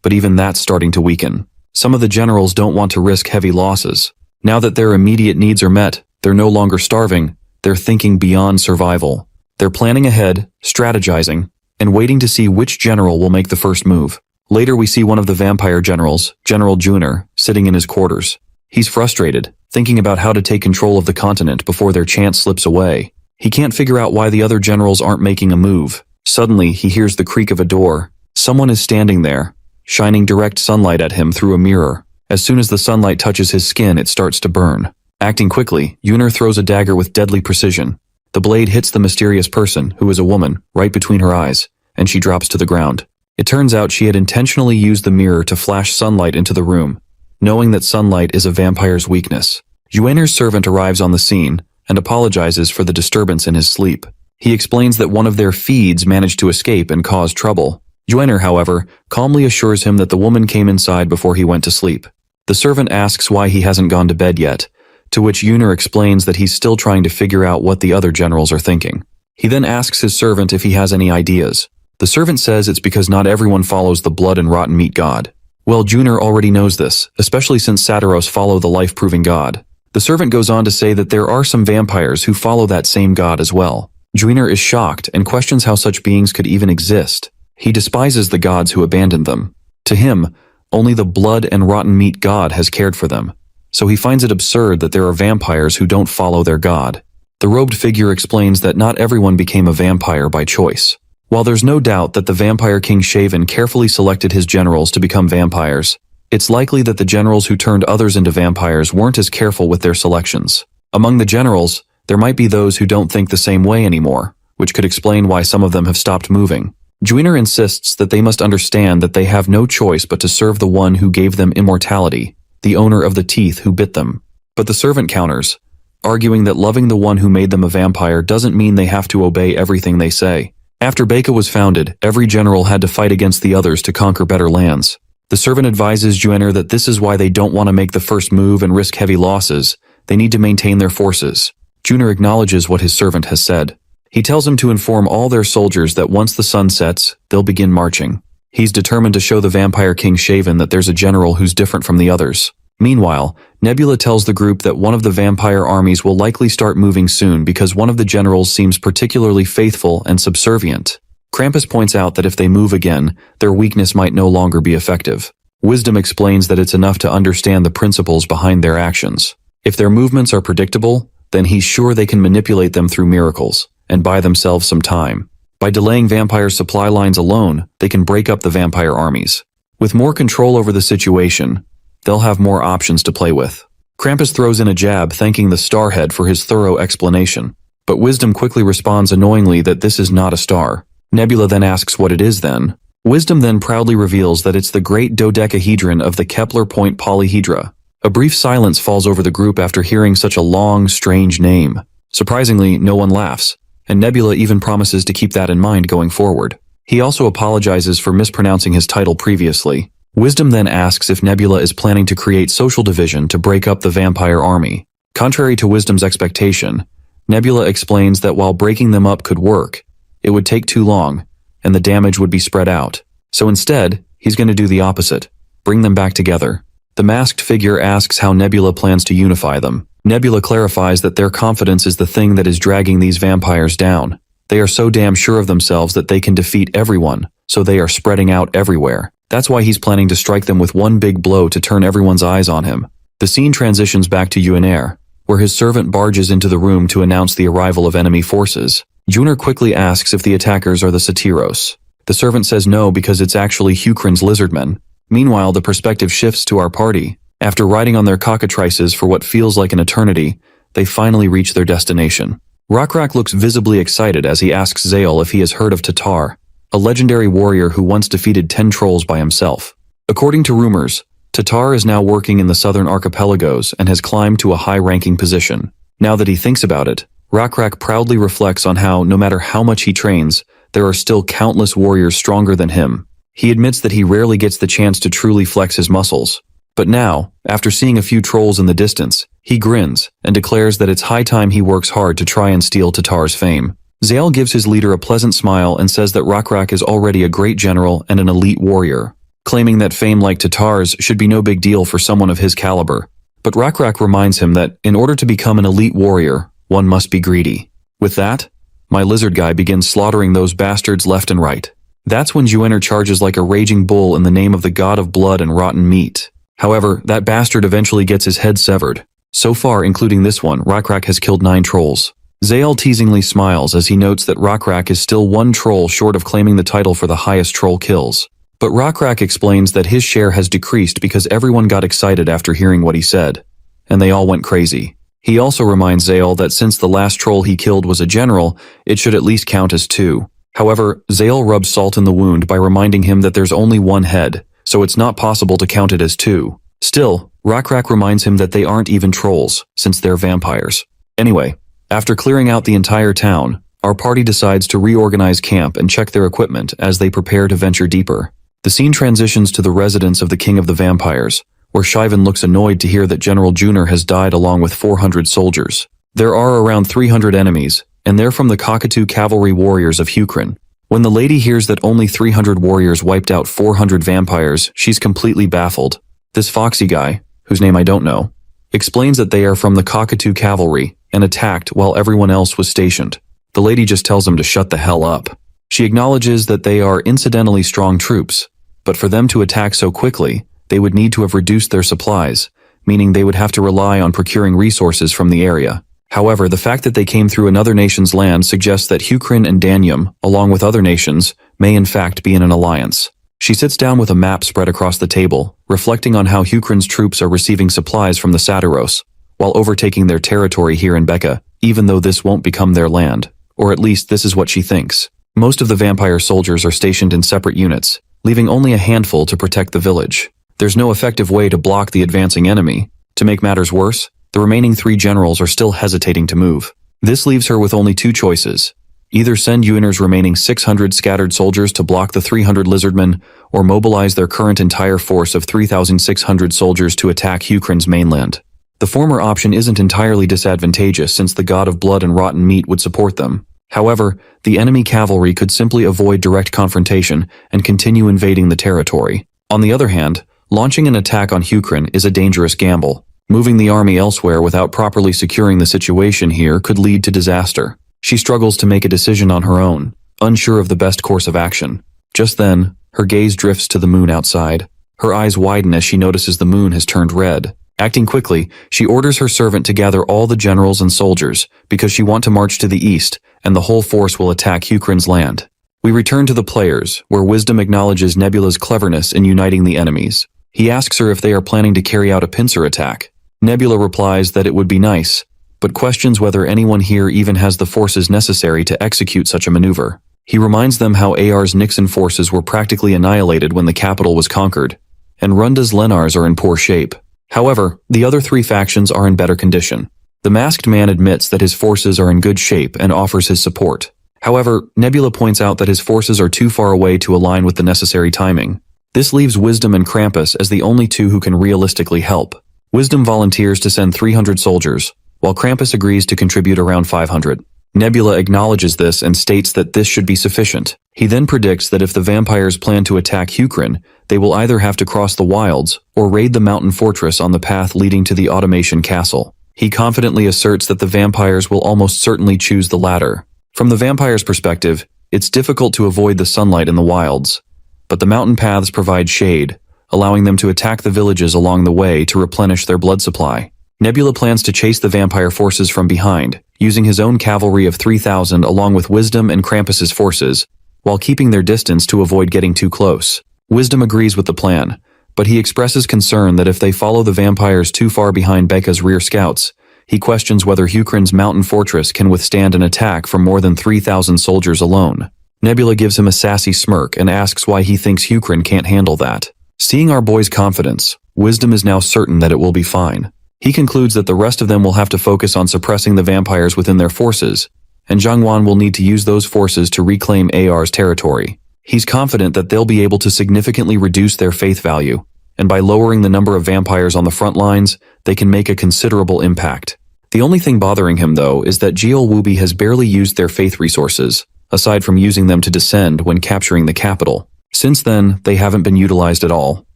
but even that's starting to weaken. Some of the generals don't want to risk heavy losses. Now that their immediate needs are met, they're no longer starving, they're thinking beyond survival. They're planning ahead, strategizing, and waiting to see which general will make the first move. Later we see one of the vampire generals, General Junior, sitting in his quarters. He's frustrated, thinking about how to take control of the continent before their chance slips away. He can't figure out why the other generals aren't making a move. Suddenly, he hears the creak of a door. Someone is standing there, shining direct sunlight at him through a mirror. As soon as the sunlight touches his skin, it starts to burn. Acting quickly, Junior throws a dagger with deadly precision. The blade hits the mysterious person, who is a woman, right between her eyes, and she drops to the ground. It turns out she had intentionally used the mirror to flash sunlight into the room, knowing that sunlight is a vampire's weakness. Junior's servant arrives on the scene and apologizes for the disturbance in his sleep. He explains that one of their feeds managed to escape and cause trouble. Junior, however, calmly assures him that the woman came inside before he went to sleep. The servant asks why he hasn't gone to bed yet, to which Junior explains that he's still trying to figure out what the other generals are thinking. He then asks his servant if he has any ideas. The servant says it's because not everyone follows the blood and rotten meat god. Well, Junior already knows this, especially since Satiros follow the life-proving god. The servant goes on to say that there are some vampires who follow that same god as well. Junior is shocked and questions how such beings could even exist. He despises the gods who abandoned them. To him, only the blood and rotten meat god has cared for them, so he finds it absurd that there are vampires who don't follow their god. The robed figure explains that not everyone became a vampire by choice. While there's no doubt that the vampire king Shaven carefully selected his generals to become vampires, it's likely that the generals who turned others into vampires weren't as careful with their selections. Among the generals, there might be those who don't think the same way anymore, which could explain why some of them have stopped moving. Junior insists that they must understand that they have no choice but to serve the one who gave them immortality, the owner of the teeth who bit them. But the servant counters, arguing that loving the one who made them a vampire doesn't mean they have to obey everything they say. After Baeka was founded, every general had to fight against the others to conquer better lands. The servant advises Junior that this is why they don't want to make the first move and risk heavy losses. They need to maintain their forces. Junior acknowledges what his servant has said. He tells him to inform all their soldiers that once the sun sets, they'll begin marching. He's determined to show the vampire king Shaven that there's a general who's different from the others. Meanwhile, Nebula tells the group that one of the vampire armies will likely start moving soon because one of the generals seems particularly faithful and subservient. Krampus points out that if they move again, their weakness might no longer be effective. Wisdom explains that it's enough to understand the principles behind their actions. If their movements are predictable, then he's sure they can manipulate them through miracles and buy themselves some time. By delaying vampire supply lines alone, they can break up the vampire armies. With more control over the situation, they'll have more options to play with. Krampus throws in a jab thanking the Starhead for his thorough explanation, but Wisdom quickly responds annoyingly that this is not a star. Nebula then asks what it is then. Wisdom then proudly reveals that it's the great dodecahedron of the Kepler point polyhedra. A brief silence falls over the group after hearing such a long, strange name. Surprisingly, no one laughs, and Nebula even promises to keep that in mind going forward. He also apologizes for mispronouncing his title previously. Wisdom then asks if Nebula is planning to create social division to break up the vampire army. Contrary to Wisdom's expectation, Nebula explains that while breaking them up could work, it would take too long, and the damage would be spread out. So instead, he's going to do the opposite, bring them back together. The masked figure asks how Nebula plans to unify them. Nebula clarifies that their confidence is the thing that is dragging these vampires down. They are so damn sure of themselves that they can defeat everyone, so they are spreading out everywhere. That's why he's planning to strike them with one big blow to turn everyone's eyes on him. The scene transitions back to Junior, where his servant barges into the room to announce the arrival of enemy forces. Junior quickly asks if the attackers are the Satiros. The servant says no because it's actually Hukrin's lizardmen. Meanwhile, the perspective shifts to our party. After riding on their cockatrices for what feels like an eternity, they finally reach their destination. Rockrak looks visibly excited as he asks Zale if he has heard of Tatar, a legendary warrior who once defeated 10 trolls by himself. According to rumors, Tatar is now working in the southern archipelagos and has climbed to a high-ranking position. Now that he thinks about it, Rockrak proudly reflects on how, no matter how much he trains, there are still countless warriors stronger than him. He admits that he rarely gets the chance to truly flex his muscles. But now, after seeing a few trolls in the distance, he grins and declares that it's high time he works hard to try and steal Tatar's fame. Zale gives his leader a pleasant smile and says that Rockrak is already a great general and an elite warrior, claiming that fame like Tatar's should be no big deal for someone of his caliber. But Rockrak reminds him that, in order to become an elite warrior, one must be greedy. With that, my lizard guy begins slaughtering those bastards left and right. That's when Juener charges like a raging bull in the name of the god of blood and rotten meat. However, that bastard eventually gets his head severed. So far, including this one, Rockrak has killed 9 trolls. Zale teasingly smiles as he notes that Rockrak is still 1 troll short of claiming the title for the highest troll kills. But Rockrak explains that his share has decreased because everyone got excited after hearing what he said, and they all went crazy. He also reminds Zale that since the last troll he killed was a general, it should at least count as 2. However, Zale rubs salt in the wound by reminding him that there's only 1 head, so it's not possible to count it as 2. Still, Rockrak reminds him that they aren't even trolls, since they're vampires. Anyway, after clearing out the entire town, our party decides to reorganize camp and check their equipment as they prepare to venture deeper. The scene transitions to the residence of the King of the Vampires, where Shivan looks annoyed to hear that General Juener has died along with 400 soldiers. There are around 300 enemies, and they're from the Cockatoo Cavalry Warriors of Hukrin. When the lady hears that only 300 warriors wiped out 400 vampires, she's completely baffled. This foxy guy, whose name I don't know, explains that they are from the Cockatoo Cavalry and attacked while everyone else was stationed. The lady just tells him to shut the hell up. She acknowledges that they are incidentally strong troops, but for them to attack so quickly, they would need to have reduced their supplies, meaning they would have to rely on procuring resources from the area. However, the fact that they came through another nation's land suggests that Hukrin and Danyum, along with other nations, may in fact be in an alliance. She sits down with a map spread across the table, reflecting on how Hukrin's troops are receiving supplies from the Satyros, while overtaking their territory here in Becca, even though this won't become their land. Or at least this is what she thinks. Most of the vampire soldiers are stationed in separate units, leaving only a handful to protect the village. There's no effective way to block the advancing enemy. To make matters worse, the remaining 3 generals are still hesitating to move. This leaves her with only 2 choices. Either send Juener's remaining 600 scattered soldiers to block the 300 lizardmen, or mobilize their current entire force of 3,600 soldiers to attack Hukrin's mainland. The former option isn't entirely disadvantageous since the god of blood and rotten meat would support them. However, the enemy cavalry could simply avoid direct confrontation and continue invading the territory. On the other hand, launching an attack on Hukrin is a dangerous gamble. Moving the army elsewhere without properly securing the situation here could lead to disaster. She struggles to make a decision on her own, unsure of the best course of action. Just then, her gaze drifts to the moon outside. Her eyes widen as she notices the moon has turned red. Acting quickly, she orders her servant to gather all the generals and soldiers, because she wants to march to the east, and the whole force will attack Hukrin's land. We return to the players, where Wisdom acknowledges Nebula's cleverness in uniting the enemies. He asks her if they are planning to carry out a pincer attack. Nebula replies that it would be nice, but questions whether anyone here even has the forces necessary to execute such a maneuver. He reminds them how AR's Nixon forces were practically annihilated when the capital was conquered, and Runda's Lenars are in poor shape. However, the other 3 factions are in better condition. The masked man admits that his forces are in good shape and offers his support. However, Nebula points out that his forces are too far away to align with the necessary timing. This leaves Wisdom and Krampus as the only 2 who can realistically help. Wisdom volunteers to send 300 soldiers, while Krampus agrees to contribute around 500. Nebula acknowledges this and states that this should be sufficient. He then predicts that if the vampires plan to attack Hukrin, they will either have to cross the wilds or raid the mountain fortress on the path leading to the Automation Castle. He confidently asserts that the vampires will almost certainly choose the latter. From the vampires' perspective, it's difficult to avoid the sunlight in the wilds, but the mountain paths provide shade, allowing them to attack the villages along the way to replenish their blood supply. Nebula plans to chase the vampire forces from behind, using his own cavalry of 3,000 along with Wisdom and Krampus's forces, while keeping their distance to avoid getting too close. Wisdom agrees with the plan, but he expresses concern that if they follow the vampires too far behind Becca's rear scouts, he questions whether Hukrin's mountain fortress can withstand an attack from more than 3,000 soldiers alone. Nebula gives him a sassy smirk and asks why he thinks Hukrin can't handle that. Seeing our boy's confidence, Wisdom is now certain that it will be fine. He concludes that the rest of them will have to focus on suppressing the vampires within their forces, and Zhangwan will need to use those forces to reclaim AR's territory. He's confident that they'll be able to significantly reduce their faith value, and by lowering the number of vampires on the front lines, they can make a considerable impact. The only thing bothering him, though, is that Jiol Wubi has barely used their faith resources, aside from using them to descend when capturing the capital. Since then, they haven't been utilized at all.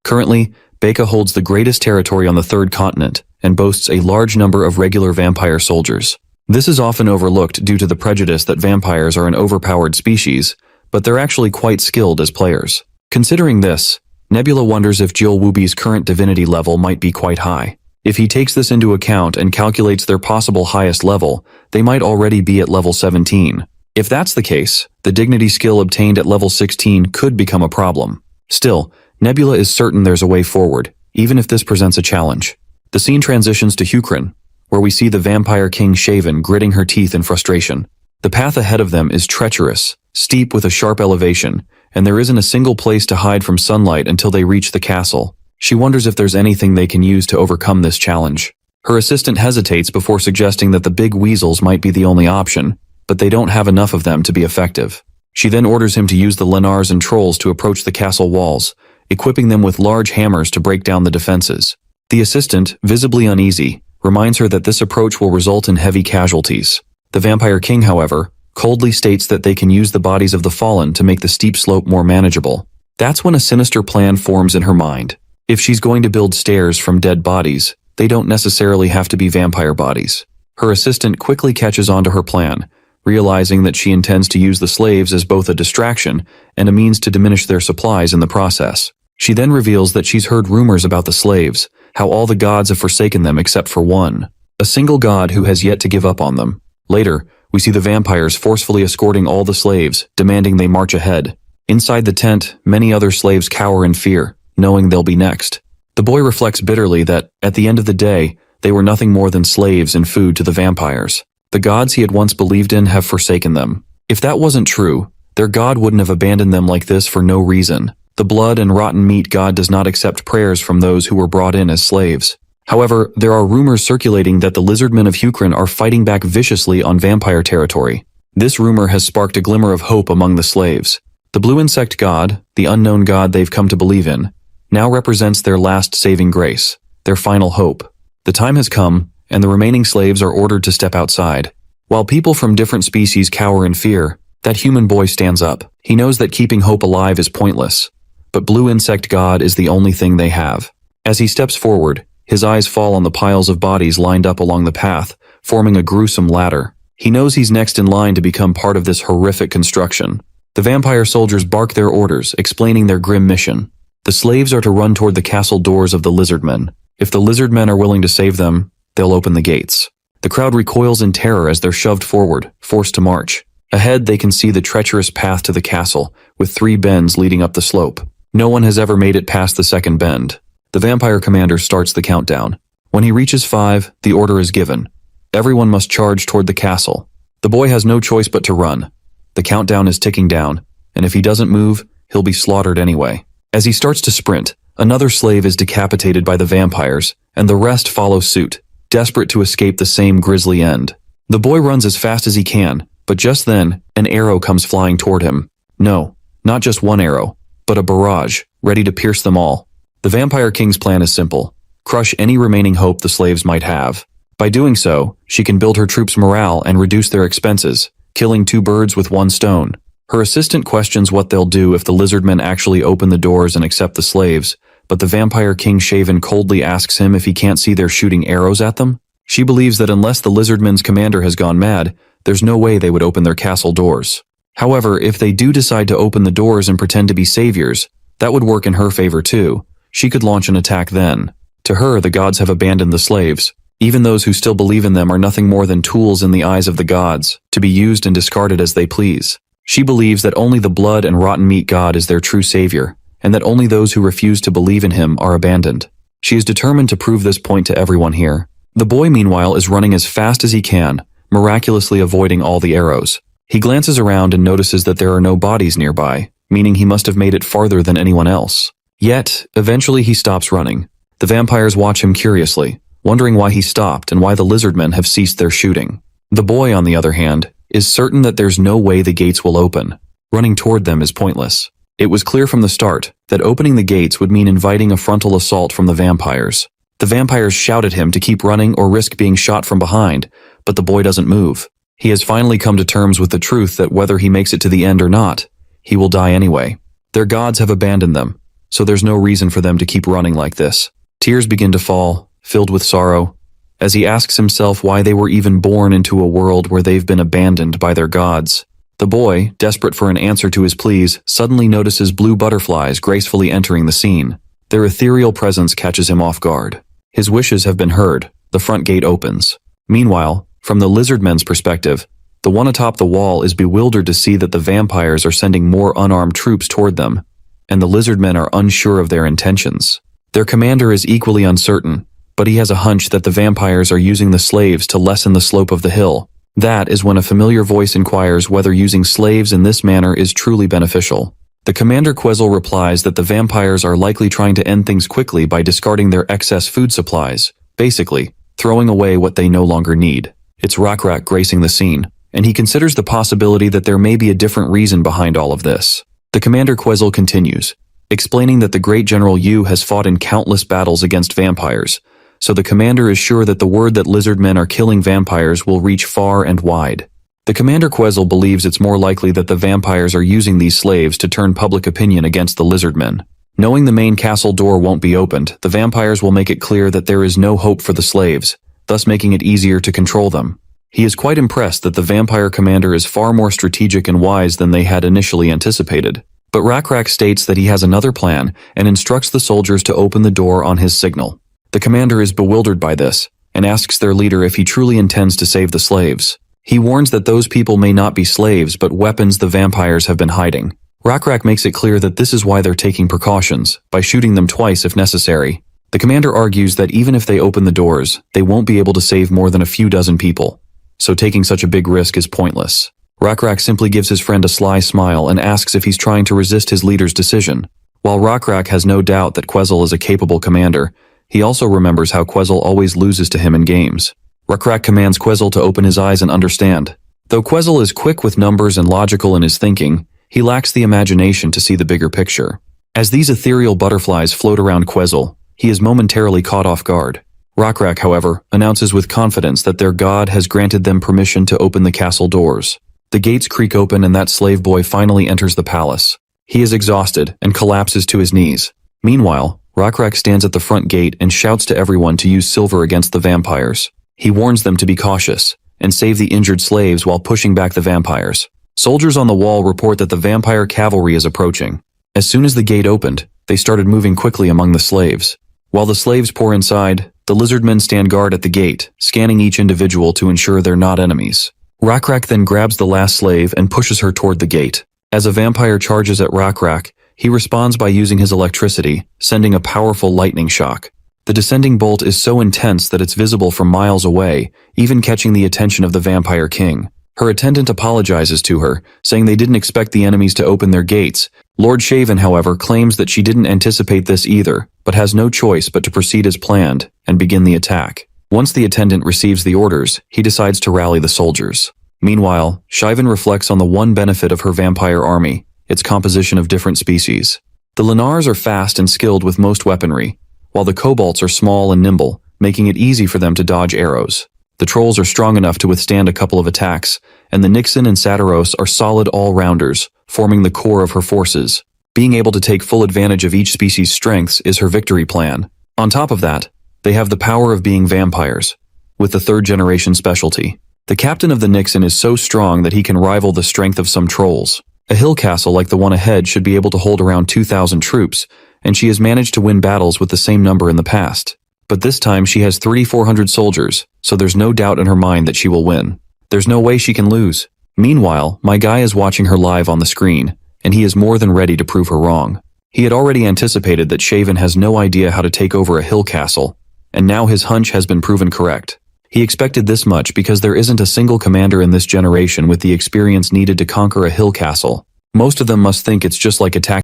Currently, Becca holds the greatest territory on the third continent and boasts a large number of regular vampire soldiers. This is often overlooked due to the prejudice that vampires are an overpowered species, but they're actually quite skilled as players. Considering this, Nebula wonders if Jiol Wubi's current divinity level might be quite high. If he takes this into account and calculates their possible highest level, they might already be at level 17. If that's the case, the dignity skill obtained at level 16 could become a problem. Still, Nebula is certain there's a way forward, even if this presents a challenge. The scene transitions to Hukrin, where we see the vampire king Shaven gritting her teeth in frustration. The path ahead of them is treacherous, steep with a sharp elevation, and there isn't a single place to hide from sunlight until they reach the castle. She wonders if there's anything they can use to overcome this challenge. Her assistant hesitates before suggesting that the big weasels might be the only option, but they don't have enough of them to be effective. She then orders him to use the Lenars and trolls to approach the castle walls, equipping them with large hammers to break down the defenses. The assistant, visibly uneasy, reminds her that this approach will result in heavy casualties. The Vampire King, however, coldly states that they can use the bodies of the fallen to make the steep slope more manageable. That's when a sinister plan forms in her mind. If she's going to build stairs from dead bodies, they don't necessarily have to be vampire bodies. Her assistant quickly catches on to her plan, realizing that she intends to use the slaves as both a distraction and a means to diminish their supplies in the process. She then reveals that she's heard rumors about the slaves, how all the gods have forsaken them except for one, a single god who has yet to give up on them. Later, we see the vampires forcefully escorting all the slaves, demanding they march ahead. Inside the tent, many other slaves cower in fear, knowing they'll be next. The boy reflects bitterly that, at the end of the day, they were nothing more than slaves and food to the vampires. The gods he had once believed in have forsaken them. If that wasn't true, their god wouldn't have abandoned them like this for no reason. The blood and rotten meat god does not accept prayers from those who were brought in as slaves. However, there are rumors circulating that the Lizardmen of Hukrin are fighting back viciously on vampire territory. This rumor has sparked a glimmer of hope among the slaves. The blue insect god, the unknown god they've come to believe in, now represents their last saving grace, their final hope. The time has come, and the remaining slaves are ordered to step outside. While people from different species cower in fear, that human boy stands up. He knows that keeping hope alive is pointless, but Blue Insect God is the only thing they have. As he steps forward, his eyes fall on the piles of bodies lined up along the path, forming a gruesome ladder. He knows he's next in line to become part of this horrific construction. The vampire soldiers bark their orders, explaining their grim mission. The slaves are to run toward the castle doors of the Lizardmen. If the Lizardmen are willing to save them, they'll open the gates. The crowd recoils in terror as they're shoved forward, forced to march. Ahead, they can see the treacherous path to the castle, with 3 bends leading up the slope. No one has ever made it past the second bend. The vampire commander starts the countdown. When he reaches 5, the order is given. Everyone must charge toward the castle. The boy has no choice but to run. The countdown is ticking down, and if he doesn't move, he'll be slaughtered anyway. As he starts to sprint, another slave is decapitated by the vampires, and the rest follow suit, desperate to escape the same grisly end. The boy runs as fast as he can, but just then, an arrow comes flying toward him. No, not just one arrow, but a barrage, ready to pierce them all. The Vampire King's plan is simple: crush any remaining hope the slaves might have. By doing so, she can build her troops' morale and reduce their expenses, killing 2 birds with 1 stone. Her assistant questions what they'll do if the Lizardmen actually open the doors and accept the slaves, but the Vampire King Shaven coldly asks him if he can't see they're shooting arrows at them. She believes that unless the Lizardmen's commander has gone mad, there's no way they would open their castle doors. However, if they do decide to open the doors and pretend to be saviors, that would work in her favor too. She could launch an attack then. To her, the gods have abandoned the slaves. Even those who still believe in them are nothing more than tools in the eyes of the gods, to be used and discarded as they please. She believes that only the blood and rotten meat god is their true savior, and that only those who refuse to believe in him are abandoned. She is determined to prove this point to everyone here. The boy, meanwhile, is running as fast as he can, miraculously avoiding all the arrows. He glances around and notices that there are no bodies nearby, meaning he must have made it farther than anyone else. Yet, eventually he stops running. The vampires watch him curiously, wondering why he stopped and why the lizardmen have ceased their shooting. The boy, on the other hand, is certain that there's no way the gates will open. Running toward them is pointless. It was clear from the start that opening the gates would mean inviting a frontal assault from the vampires. The vampires shout at him to keep running or risk being shot from behind, but the boy doesn't move. He has finally come to terms with the truth that whether he makes it to the end or not, he will die anyway. Their gods have abandoned them, so there's no reason for them to keep running like this. Tears begin to fall, filled with sorrow, as he asks himself why they were even born into a world where they've been abandoned by their gods. The boy, desperate for an answer to his pleas, suddenly notices blue butterflies gracefully entering the scene. Their ethereal presence catches him off guard. His wishes have been heard. The front gate opens. Meanwhile, from the lizardmen's perspective, the one atop the wall is bewildered to see that the vampires are sending more unarmed troops toward them, and the lizardmen are unsure of their intentions. Their commander is equally uncertain, but he has a hunch that the vampires are using the slaves to lessen the slope of the hill. That is when a familiar voice inquires whether using slaves in this manner is truly beneficial. The commander Quetzal replies that the vampires are likely trying to end things quickly by discarding their excess food supplies, basically, throwing away what they no longer need. It's Rakrak gracing the scene, and he considers the possibility that there may be a different reason behind all of this. The commander Quetzal continues, explaining that the great General Yu has fought in countless battles against vampires, so the commander is sure that the word that lizardmen are killing vampires will reach far and wide. The commander Quetzal believes it's more likely that the vampires are using these slaves to turn public opinion against the lizardmen. Knowing the main castle door won't be opened, the vampires will make it clear that there is no hope for the slaves, thus making it easier to control them. He is quite impressed that the vampire commander is far more strategic and wise than they had initially anticipated. But Rakrak states that he has another plan and instructs the soldiers to open the door on his signal. The commander is bewildered by this and asks their leader if he truly intends to save the slaves. He warns that those people may not be slaves but weapons the vampires have been hiding. Rakrak makes it clear that this is why they're taking precautions, by shooting them twice if necessary. The commander argues that even if they open the doors, they won't be able to save more than a few dozen people, so taking such a big risk is pointless. Rakrak simply gives his friend a sly smile and asks if he's trying to resist his leader's decision. While Rakrak has no doubt that Quetzal is a capable commander, he also remembers how Quetzal always loses to him in games. Rakrak commands Quetzal to open his eyes and understand. Though Quetzal is quick with numbers and logical in his thinking, he lacks the imagination to see the bigger picture. As these ethereal butterflies float around Quetzal, he is momentarily caught off guard. Rakrak, however, announces with confidence that their god has granted them permission to open the castle doors. The gates creak open and that slave boy finally enters the palace. He is exhausted and collapses to his knees. Meanwhile, Rakrak stands at the front gate and shouts to everyone to use silver against the vampires. He warns them to be cautious and save the injured slaves while pushing back the vampires. Soldiers on the wall report that the vampire cavalry is approaching. As soon as the gate opened, they started moving quickly among the slaves. While the slaves pour inside, the lizardmen stand guard at the gate, scanning each individual to ensure they're not enemies. Rakrak then grabs the last slave and pushes her toward the gate. As a vampire charges at Rakrak, he responds by using his electricity, sending a powerful lightning shock. The descending bolt is so intense that it's visible from miles away, even catching the attention of the vampire king. Her attendant apologizes to her, saying they didn't expect the enemies to open their gates. Lord Shaven, however, claims that she didn't anticipate this either, but has no choice but to proceed as planned and begin the attack. Once the attendant receives the orders, he decides to rally the soldiers. Meanwhile, Shaven reflects on the one benefit of her vampire army, its composition of different species. The Lenars are fast and skilled with most weaponry, while the Kobolds are small and nimble, making it easy for them to dodge arrows. The Trolls are strong enough to withstand a couple of attacks, and the Nixon and Satiros are solid all-rounders, forming the core of her forces. Being able to take full advantage of each species' strengths is her victory plan. On top of that, they have the power of being vampires, with the third-generation specialty. The captain of the Nixon is so strong that he can rival the strength of some Trolls. A hill castle like the one ahead should be able to hold around 2,000 troops, and she has managed to win battles with the same number in the past. But this time she has 3,400 soldiers, so there's no doubt in her mind that she will win. There's no way she can lose. Meanwhile, my guy is watching her live on the screen, and he is more than ready to prove her wrong. He had already anticipated that Shaven has no idea how to take over a hill castle, and now his hunch has been proven correct. He expected this much because there isn't a single commander in this generation with the experience needed to conquer a hill castle. Most of them must think it's just like attacking